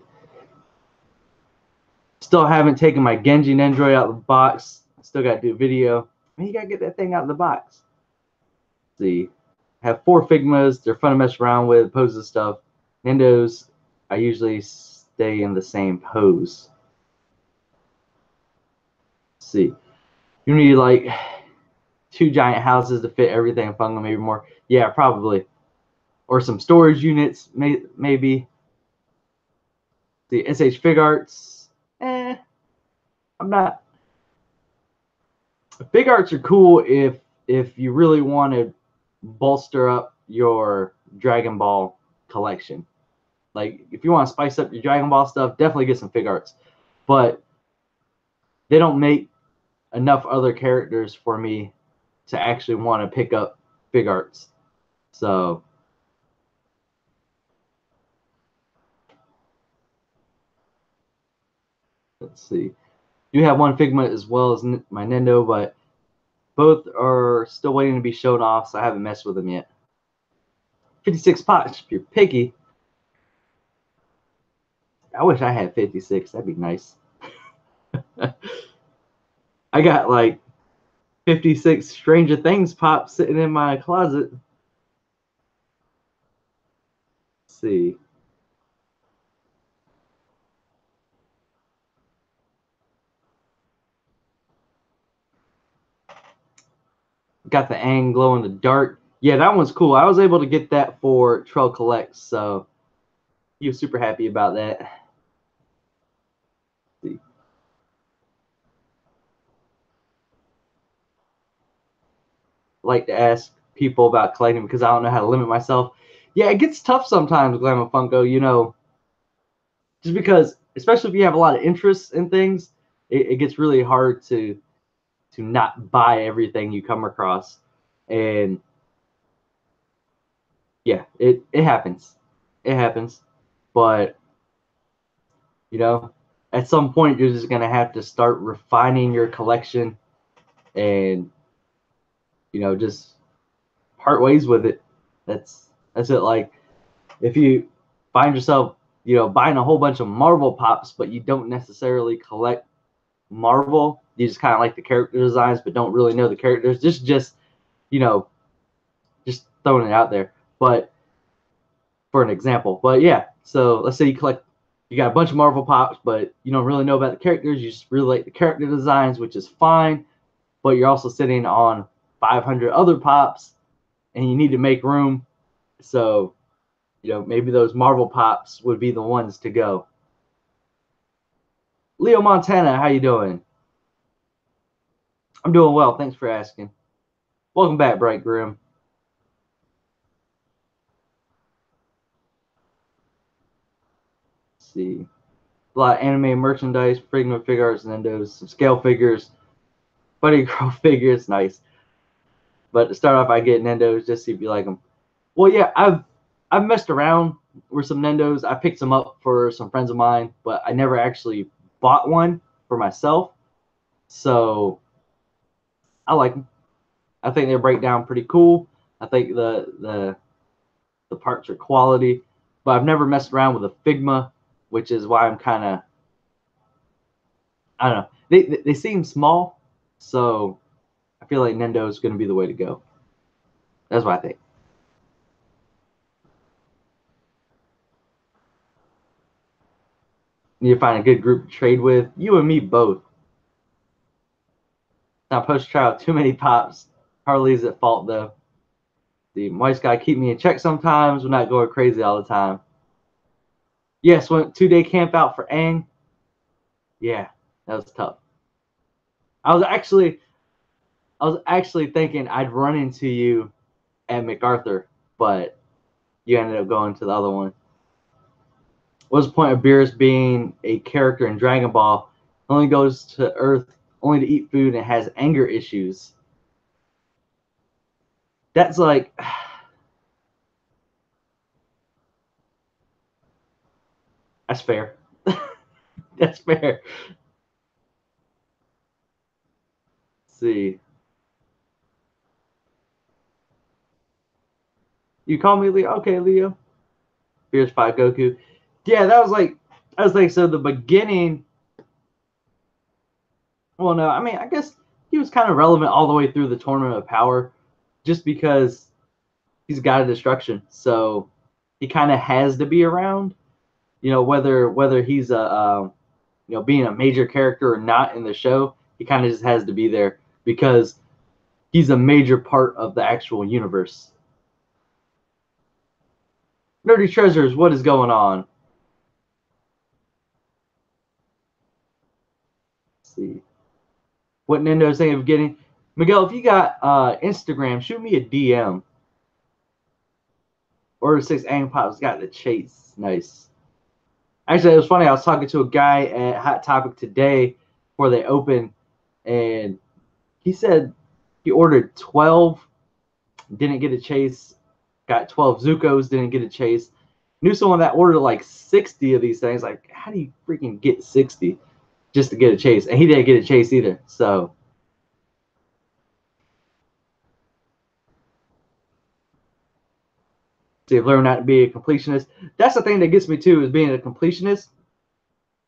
Still haven't taken my Genji Nendoroid out of the box. Still got to do a video. Man, you got to get that thing out of the box. Let's see. I have 4 Figmas. They're fun to mess around with, poses stuff. Nendos, I usually stay in the same pose. Let's see. You need like 2 giant houses to fit everything. Fungal, maybe more. Yeah, probably. Or some storage units, maybe. The SH Fig Arts, I'm not. Fig Arts are cool if you really want to bolster up your Dragon Ball collection. Like if you want to spice up your Dragon Ball stuff, definitely get some Fig Arts. But they don't make enough other characters for me to actually want to pick up Fig Arts. So let's see. You have one Figma as well as my Nendo, but both are still waiting to be shown off, so I haven't messed with them yet. 56 pots, if you're picky. I wish I had 56. That'd be nice. I got like 56 Stranger Things pops sitting in my closet. Let's see. Got the Aang glow in the dark. Yeah, that one's cool. I was able to get that for Trail Collects, so he was super happy about that. Let's see. Like to ask people about collecting because I don't know how to limit myself. Yeah, it gets tough sometimes, Glamour Funko, you know, just because, especially if you have a lot of interest in things, it gets really hard to not buy everything you come across. And yeah, it happens. It happens. But, you know, at some point you're just going to have to start refining your collection and, you know, just part ways with it. That's it. Like if you find yourself, you know, buying a whole bunch of Marvel pops, but you don't necessarily collect Marvel, you just kind of like the character designs, but don't really know the characters. Just you know, just throwing it out there. But for an example, but yeah. So let's say you got a bunch of Marvel pops, but you don't really know about the characters. You just really like the character designs, which is fine. But you're also sitting on 500 other pops, and you need to make room. So, you know, maybe those Marvel pops would be the ones to go. Leo Montana, how you doing? I'm doing well. Thanks for asking. Welcome back, Bright Grim. Let's see. A lot of anime merchandise, Figma figure arts, Nendos, some scale figures, Buddy Girl figures, nice. But to start off, I get Nendos just to see if you like them. Well, yeah, I've messed around with some Nendos. I picked some up for some friends of mine, but I never actually bought one for myself. So I like them. I think they break down pretty cool. I think the parts are quality, but I've never messed around with a Figma, which is why I'm kind of, I don't know. They seem small, so I feel like Nendo is going to be the way to go. That's what I think. Need to find a good group to trade with. You and me both. Not supposed to try out too many pops. Harley's at fault though. The Moist guy keep me in check sometimes. We're not going crazy all the time. Yes, went 2-day camp out for Aang. Yeah, that was tough. I was actually thinking I'd run into you at MacArthur, but you ended up going to the other one. What's the point of Beerus being a character in Dragon Ball? Only goes to Earth only to eat food and has anger issues. That's like, that's fair. That's fair. Let's see. You call me Leo? Okay, Leo. Here's 5 Goku. Yeah, that was like, so the beginning. Well, no, I mean, I guess he was kind of relevant all the way through the Tournament of Power, just because he's God of Destruction. So he kind of has to be around. You know, whether he's being a major character or not in the show, he kind of just has to be there because he's a major part of the actual universe. Nerdy Treasures, what is going on? Let's see. What Nintendo's thinking of getting. Miguel, if you got Instagram, shoot me a DM. Order 6 Ang Pop's got the chase. Nice. Actually, it was funny. I was talking to a guy at Hot Topic today before they opened, and he said he ordered 12, didn't get a chase, got 12 Zuko's, didn't get a chase. Knew someone that ordered like 60 of these things. Like, how do you freaking get 60 just to get a chase? And he didn't get a chase either. So, see, I've learned not to be a completionist. That's the thing that gets me too, is being a completionist,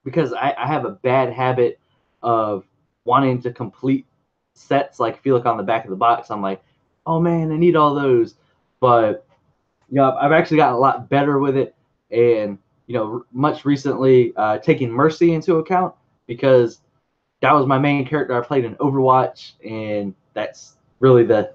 because I have a bad habit of wanting to complete sets. Like if you look on the back of the box, I'm like, oh man, I need all those. But I've actually gotten a lot better with it, and much recently taking Mercy into account, because that was my main character I played in Overwatch, and that's really the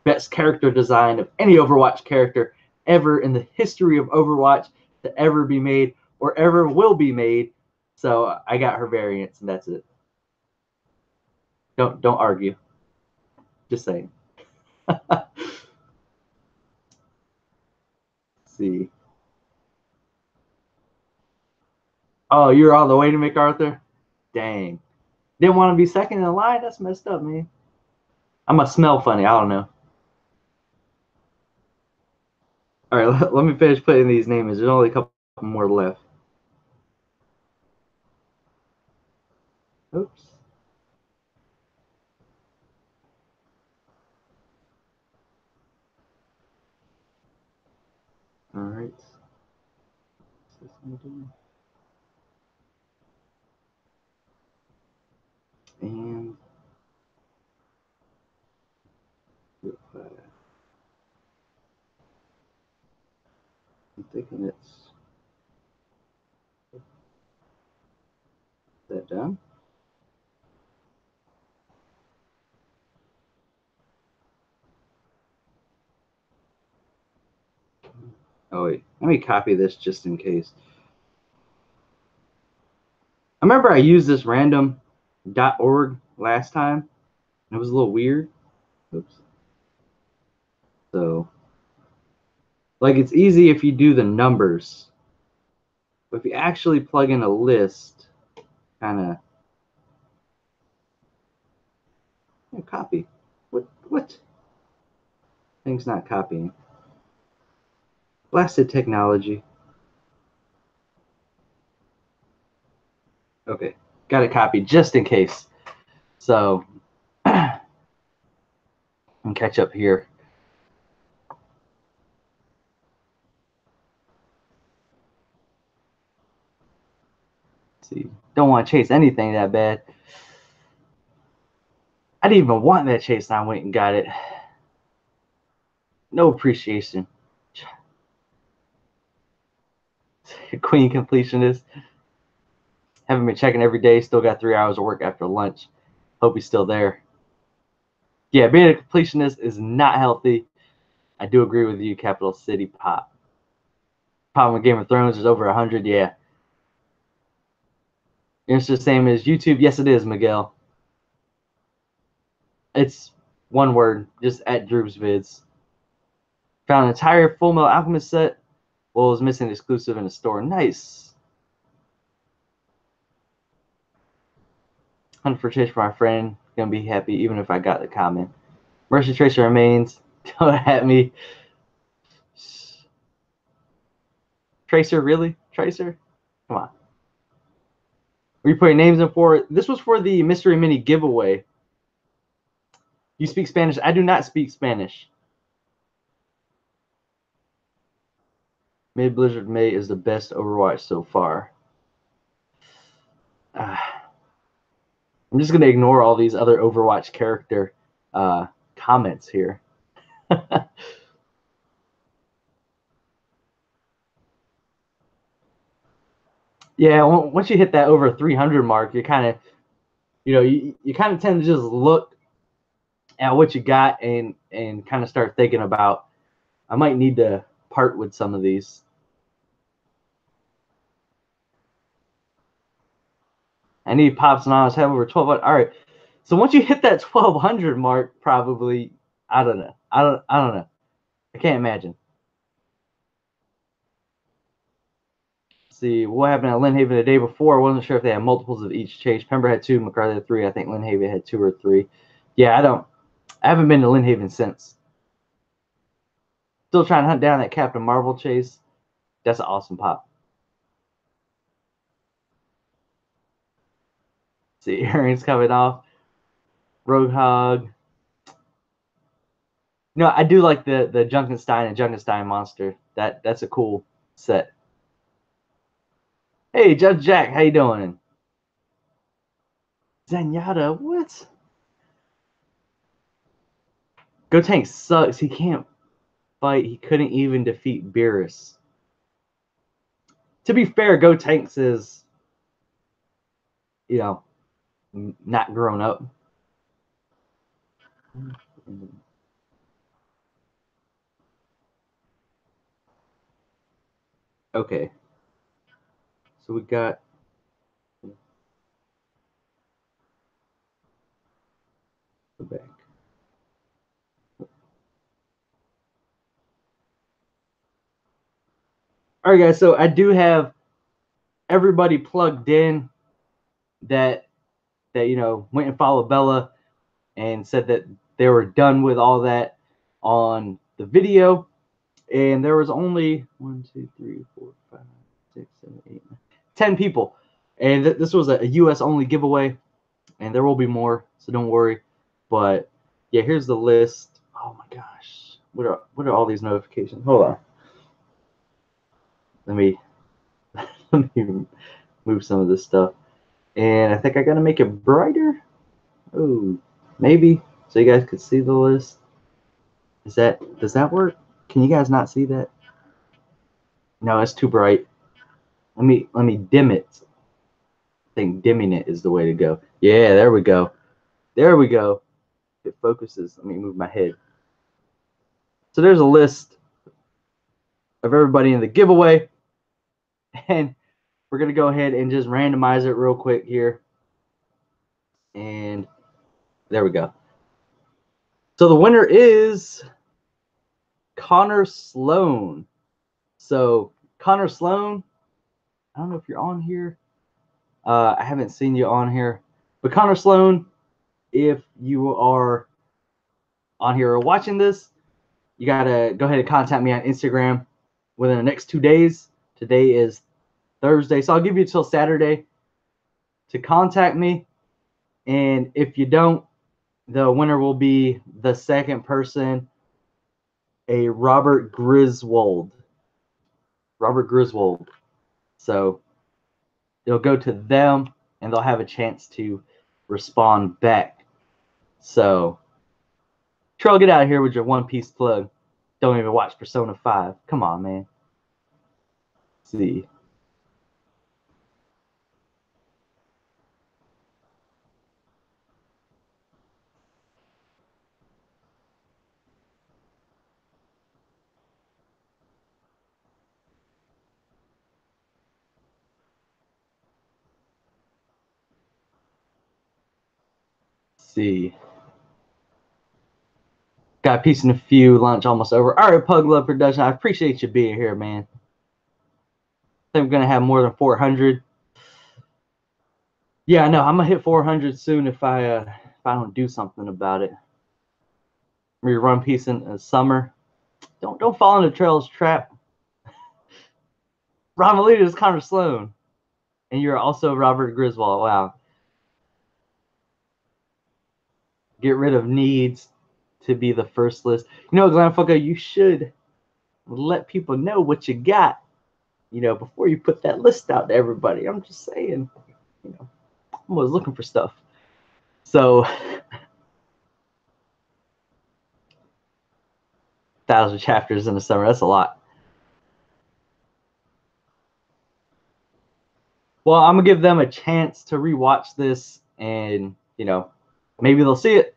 best character design of any Overwatch character ever in the history of Overwatch to ever be made or ever will be made. So I got her variants, and that's it. Don't argue. Just saying. Let's see. Oh, you're all the way to MacArthur? Dang. Didn't want to be second in the line? That's messed up, man. I must smell funny. I don't know. All right, let me finish putting these names. There's only a couple more left. Oops. All right. And I'm thinking it's that done. Oh wait, let me copy this just in case. I remember I used this random .org last time, It was a little weird. Oops. So, like, it's easy if you do the numbers. But if you actually plug in a list, kind of copy. What? Thing's not copying. Blasted technology. Okay, got it copied just in case. So, and catch up here. Let's see, don't want to chase anything that bad. I didn't even want that chase, and I went and got it. No appreciation. Queen completionist. Haven't been checking every day. Still got 3 hours of work after lunch. Hope he's still there. Yeah, being a completionist is not healthy. I do agree with you, Capital City Pop. Problem with Game of Thrones is over 100. Yeah. It's the same as YouTube. Yes, it is, Miguel. It's one word, just at Drew's Vids. Found an entire Full Metal Alchemist set. Well, it was missing exclusive in the store. Nice. Hunt for Chase for my friend. Gonna be happy even if I got the comment. Mercy Tracer remains. Don't at me. Tracer, really? Tracer? Come on. Were you putting names in for? This was for the Mystery Mini giveaway. You speak Spanish? I do not speak Spanish. Mid Blizzard May is the best Overwatch so far. I'm just going to ignore all these other Overwatch character comments here. Yeah, once you hit that over 300 mark, you kind of, you kind of tend to just look at what you got and kind of start thinking about, I might need to part with some of these. I need Pops and Honest have over 1,200. All right. So once you hit that 1,200 mark, probably, I don't know. I don't know. I can't imagine. Let's see what happened at Lynnhaven the day before. I wasn't sure if they had multiples of each chase. Pember had 2, McCarthy had 3. I think Lynnhaven had 2 or 3. Yeah, I haven't been to Lynnhaven since. Still trying to hunt down that Captain Marvel chase. That's an awesome pop. See, earrings coming off. Roadhog. No, I do like the Junkenstein and Junkenstein monster. That's a cool set. Hey, Judge Jack, how you doing? Zenyatta, what? Gotenks sucks. He can't fight. He couldn't even defeat Beerus. To be fair, Gotenks is, not grown up. Okay. So we got the back. All right, guys. So I do have everybody plugged in that went and followed Bella and said that they were done with all that on the video. And there was only 1, 2, 3, 4, 5, 6, 7, 8, 9, 10 people. And this was a US only giveaway. And there will be more, so don't worry. But yeah, here's the list. Oh my gosh. What are all these notifications? Hold on. Let me move some of this stuff. And I think I gotta make it brighter. Oh, maybe. So you guys could see the list. Does that work? Can you guys not see that? No, it's too bright. Let me dim it. I think dimming it is the way to go. Yeah, there we go. There we go. It focuses. Let me move my head. So there's a list of everybody in the giveaway. And we're going to go ahead and just randomize it real quick here. And there we go. So the winner is Connor Sloan. So Connor Sloan, I don't know if you're on here. I haven't seen you on here. But Connor Sloan, if you are on here or watching this, you got to go ahead and contact me on Instagram within the next 2 days. Today is Thursday, so I'll give you till Saturday to contact me. And if you don't, the winner will be the second person, a Robert Griswold. Robert Griswold. So it'll go to them, and they'll have a chance to respond back. So, Trell, get out of here with your One Piece plug. Don't even watch Persona 5. Come on, man. Let's see. See. Got a piece and a few. Lunch almost over. All right, Pug Love Production. I appreciate you being here, man. I think we're going to have more than 400. Yeah, I know. I'm going to hit 400 soon if I don't do something about it. Rerun piece in the summer. Don't fall into Trail's trap. Romalita is Connor Sloan. And you're also Robert Griswold. Wow. Get rid of needs to be the first list. You know, Glamfucker, you should let people know what you got, you know, before you put that list out to everybody. I'm just saying, you know, I'm always looking for stuff. So, 1,000 chapters in the summer, that's a lot. Well, I'm going to give them a chance to rewatch this and, you know, maybe they'll see it,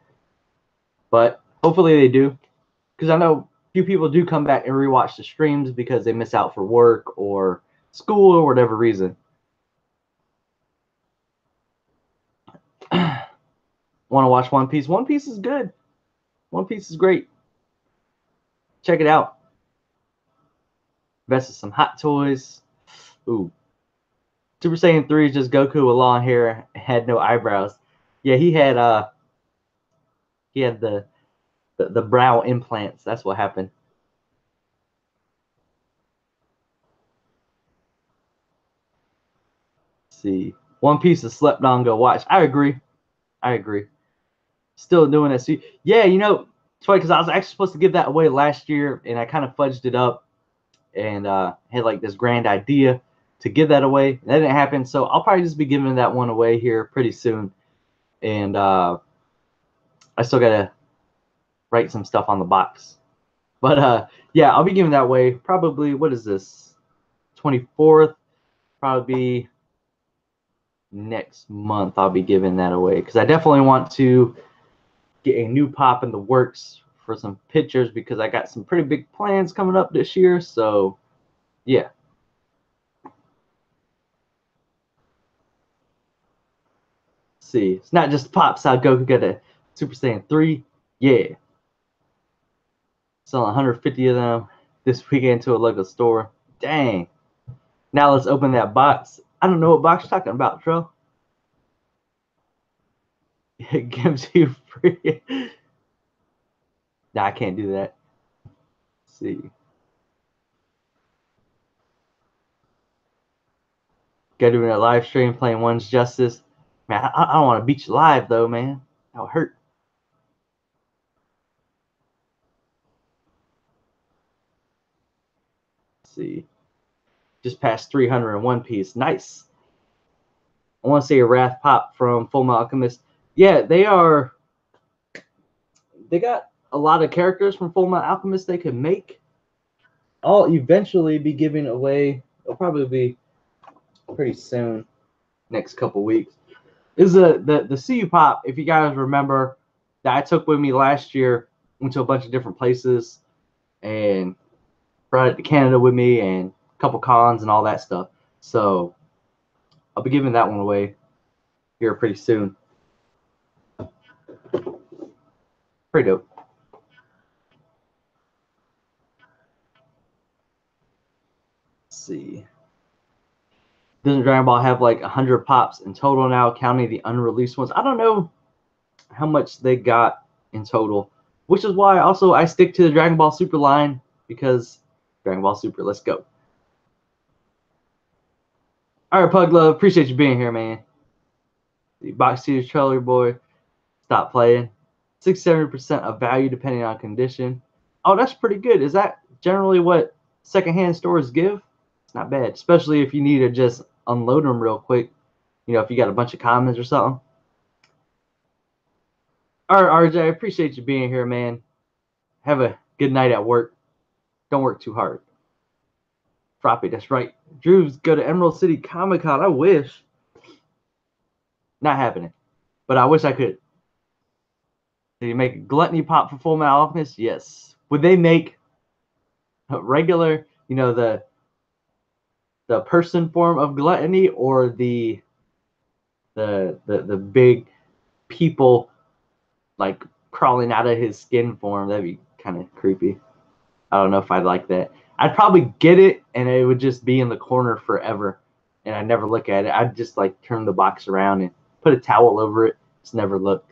but hopefully they do. Because I know few people do come back and rewatch the streams because they miss out for work or school or whatever reason. Want to watch One Piece? One Piece is good. One Piece is great. Check it out. Invested some hot toys. Ooh. Super Saiyan 3 is just Goku with long hair, had no eyebrows. Yeah, he had the brow implants. That's what happened. Let's see. One Piece is slept on, go watch. I agree. Still doing it. So, yeah, you know, it's funny because I was actually supposed to give that away last year, and I kind of fudged it up and had like this grand idea to give that away. That didn't happen, so I'll probably just be giving that one away here pretty soon. And I still gotta write some stuff on the box. But yeah, I'll be giving that away probably. What is this? 24th. Probably next month. I'll be giving that away because I definitely want to get a new pop in the works for some pictures because I got some pretty big plans coming up this year. So yeah. Let's see, it's not just pops. How Goku got a Super Saiyan 3. Yeah. Selling 150 of them this weekend to a local store. Dang. Now let's open that box. I don't know what box you're talking about, Tro. It gives you free. Nah, I can't do that. Let's see. Got doing a live stream playing One's Justice. Man, I don't want to beat you live though, man. That would hurt. Let's see. Just past 300 in One Piece. Nice. I want to say a Wrath Pop from Fullmetal Alchemist. Yeah, they got a lot of characters from Fullmetal Alchemist they could make. I'll eventually be giving away. It'll probably be pretty soon, next couple weeks. Is the CU Pop? If you guys remember, that I took with me last year. Went to a bunch of different places and brought it to Canada with me and a couple cons and all that stuff. So I'll be giving that one away here pretty soon. Pretty dope. see. Doesn't Dragon Ball have like 100 pops in total now, counting the unreleased ones? I don't know how much they got in total, which is why also I stick to the Dragon Ball Super line, because Dragon Ball Super, let's go. All right, Pug Love, appreciate you being here, man. The Box Series Trailer Boy, stop playing. 6-7% of value depending on condition. Oh, that's pretty good. Is that generally what secondhand stores give? It's not bad, especially if you need to just unload them real quick. You know, if you got a bunch of comments or something. All right, RJ, I appreciate you being here, man. Have a good night at work. Don't work too hard. Froppy, that's right. Drew's go to Emerald City Comic Con. I wish. Not happening. But I wish I could. Did you make a gluttony pop for Full Metal Alchemist? Yes. Would they make a regular, you know, the person form of gluttony, or the big people like crawling out of his skin form? That'd be kind of creepy. I don't know if I'd like that. I'd probably get it, and it would just be in the corner forever, and I'd never look at it. I'd just like turn the box around and put a towel over it. Just never look.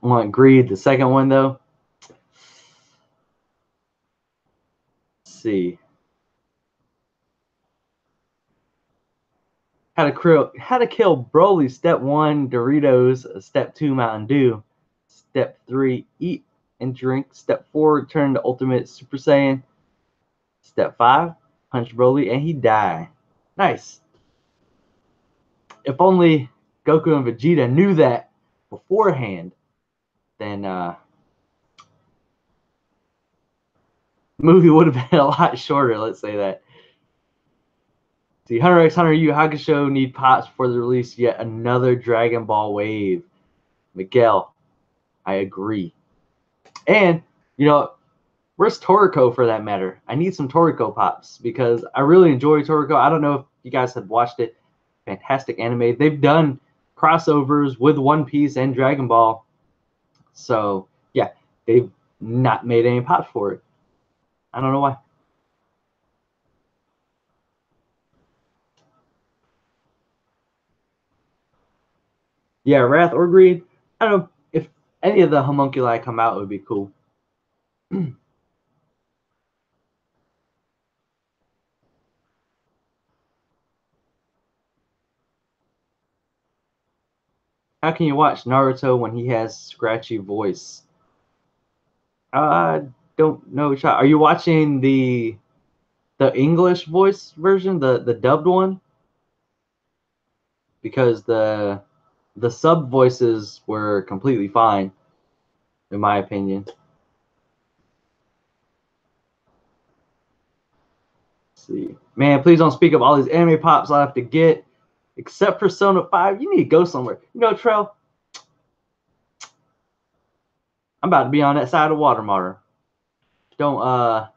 I want Greed, the second one though. Let's see. How to kill Broly, step 1, Doritos, step 2, Mountain Dew, step 3, eat and drink, step 4, turn to Ultimate Super Saiyan, step 5, punch Broly and he die. Nice. If only Goku and Vegeta knew that beforehand, then the movie would have been a lot shorter, let's say that. See, Hunter x Hunter Yu Hakusho need pops for the release yet another Dragon Ball wave. Miguel, I agree. And, you know, where's Toriko for that matter? I need some Toriko pops because I really enjoy Toriko. I don't know if you guys have watched it. Fantastic anime. They've done crossovers with One Piece and Dragon Ball. So, yeah, they've not made any pops for it. I don't know why. Yeah, Wrath or Greed. I don't know if any of the homunculi come out, it would be cool. How can you watch Naruto when he has scratchy voice? I don't know. Are you watching the English voice version, the dubbed one? Because the sub voices were completely fine, in my opinion. Let's see, man, please don't speak of all these anime pops I have to get, except Persona 5. You need to go somewhere. You know, Trell, I'm about to be on that side of the water, Martyr. Don't I'll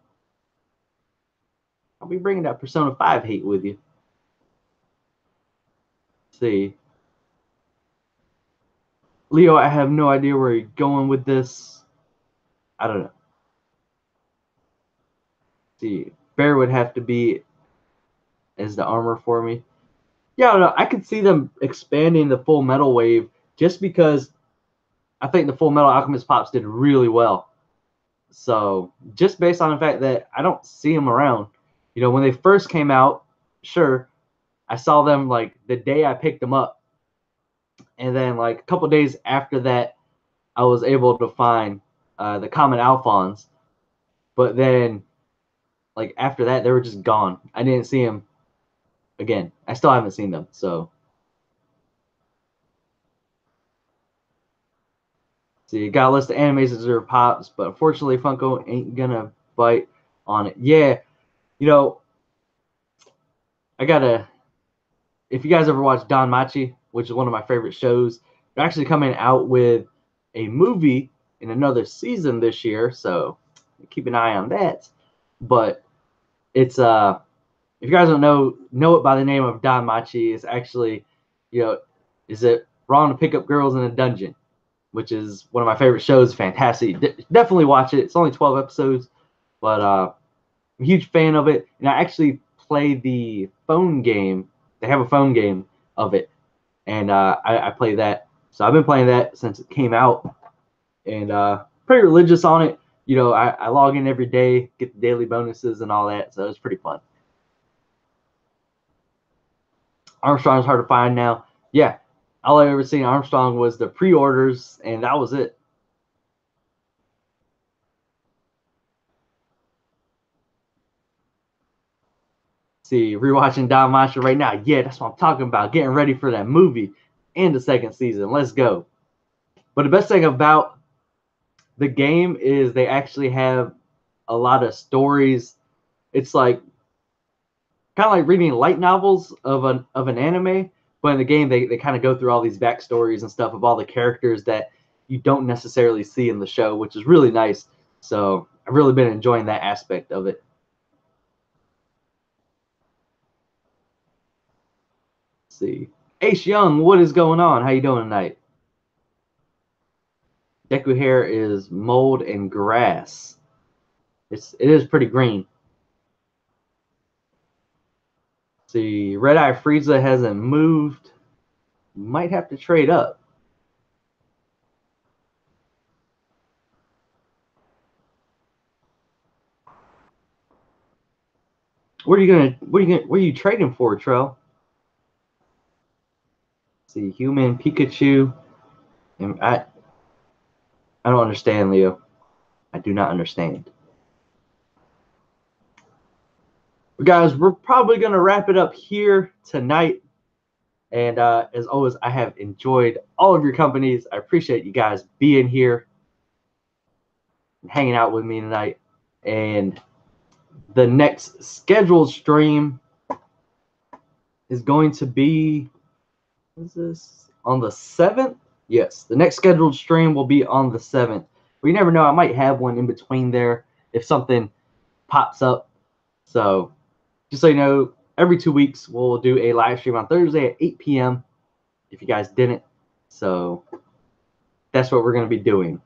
be bringing that Persona 5 hate with you. Let's see. Leo, I have no idea where you're going with this. I don't know. Let's see, Bear would have to be as the armor for me. Yeah, I don't know. I could see them expanding the Full Metal wave just because I think the Full Metal Alchemist pops did really well. So just based on the fact that I don't see them around. You know, when they first came out, sure, I saw them like the day I picked them up. And then like a couple days after that, I was able to find the common Alphons. But then like after that, they were just gone. I didn't see them again. I still haven't seen them. So see, got a list of animes that deserve pops, but unfortunately Funko ain't gonna bite on it. Yeah, you know, I gotta. If you guys ever watch Don Machi, which is one of my favorite shows, they're actually coming out with a movie in another season this year, so keep an eye on that. But it's if you guys don't know it by the name of Danmachi, it's actually, is it wrong to pick up girls in a dungeon, which is one of my favorite shows. Fantastic. Definitely watch it. It's only 12 episodes, but I'm a huge fan of it. And I actually play the phone game. They have a phone game of it, and I play that. So I've been playing that since it came out, and pretty religious on it. I log in every day, get the daily bonuses and all that, so it's pretty fun. Armstrong is hard to find now. Yeah, all I ever seen Armstrong was the pre-orders, and that was it. See, rewatching Don Macho right now. Yeah, that's what I'm talking about. Getting ready for that movie and the second season. Let's go. But the best thing about the game is they actually have a lot of stories. It's like kind of like reading light novels of an anime, but in the game they kind of go through all these backstories and stuff of all the characters that you don't necessarily see in the show, which is really nice. So I've really been enjoying that aspect of it. Let's see, Ace Young, what is going on? How you doing tonight? Deku hair is mold and grass. It is pretty green. See, Red Eye Frieza hasn't moved. Might have to trade up. What are you trading for, Trell? See, human Pikachu. And I don't understand, Leo. I do not understand. But guys, we're probably gonna wrap it up here tonight. And as always, I have enjoyed all of your companies. I appreciate you guys being here and hanging out with me tonight. And the next scheduled stream is going to be, what is this? On the 7th? Yes, the next scheduled stream will be on the 7th. But you never know, I might have one in between there if something pops up. So just so you know, every 2 weeks we'll do a live stream on Thursday at 8 p.m. if you guys didn't. So that's what we're going to be doing.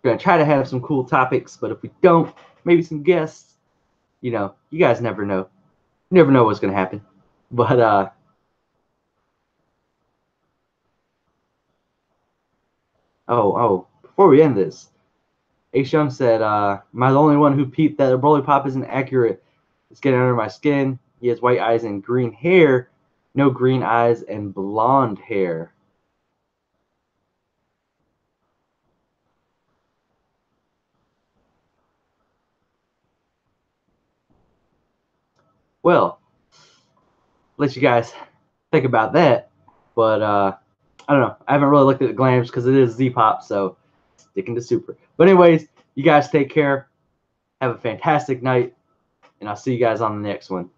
We're going to try to have some cool topics, but if we don't, maybe some guests. You guys never know. You never know what's going to happen. But before we end this, Ashum said, am I the only one who peeped that the Broly Pop isn't accurate? It's getting under my skin. He has white eyes and green hair. No green eyes and blonde hair. Well, let you guys think about that. But I don't know. I haven't really looked at the glams because it is Z-Pop, so sticking to Super. But anyways, you guys take care. Have a fantastic night, and I'll see you guys on the next one.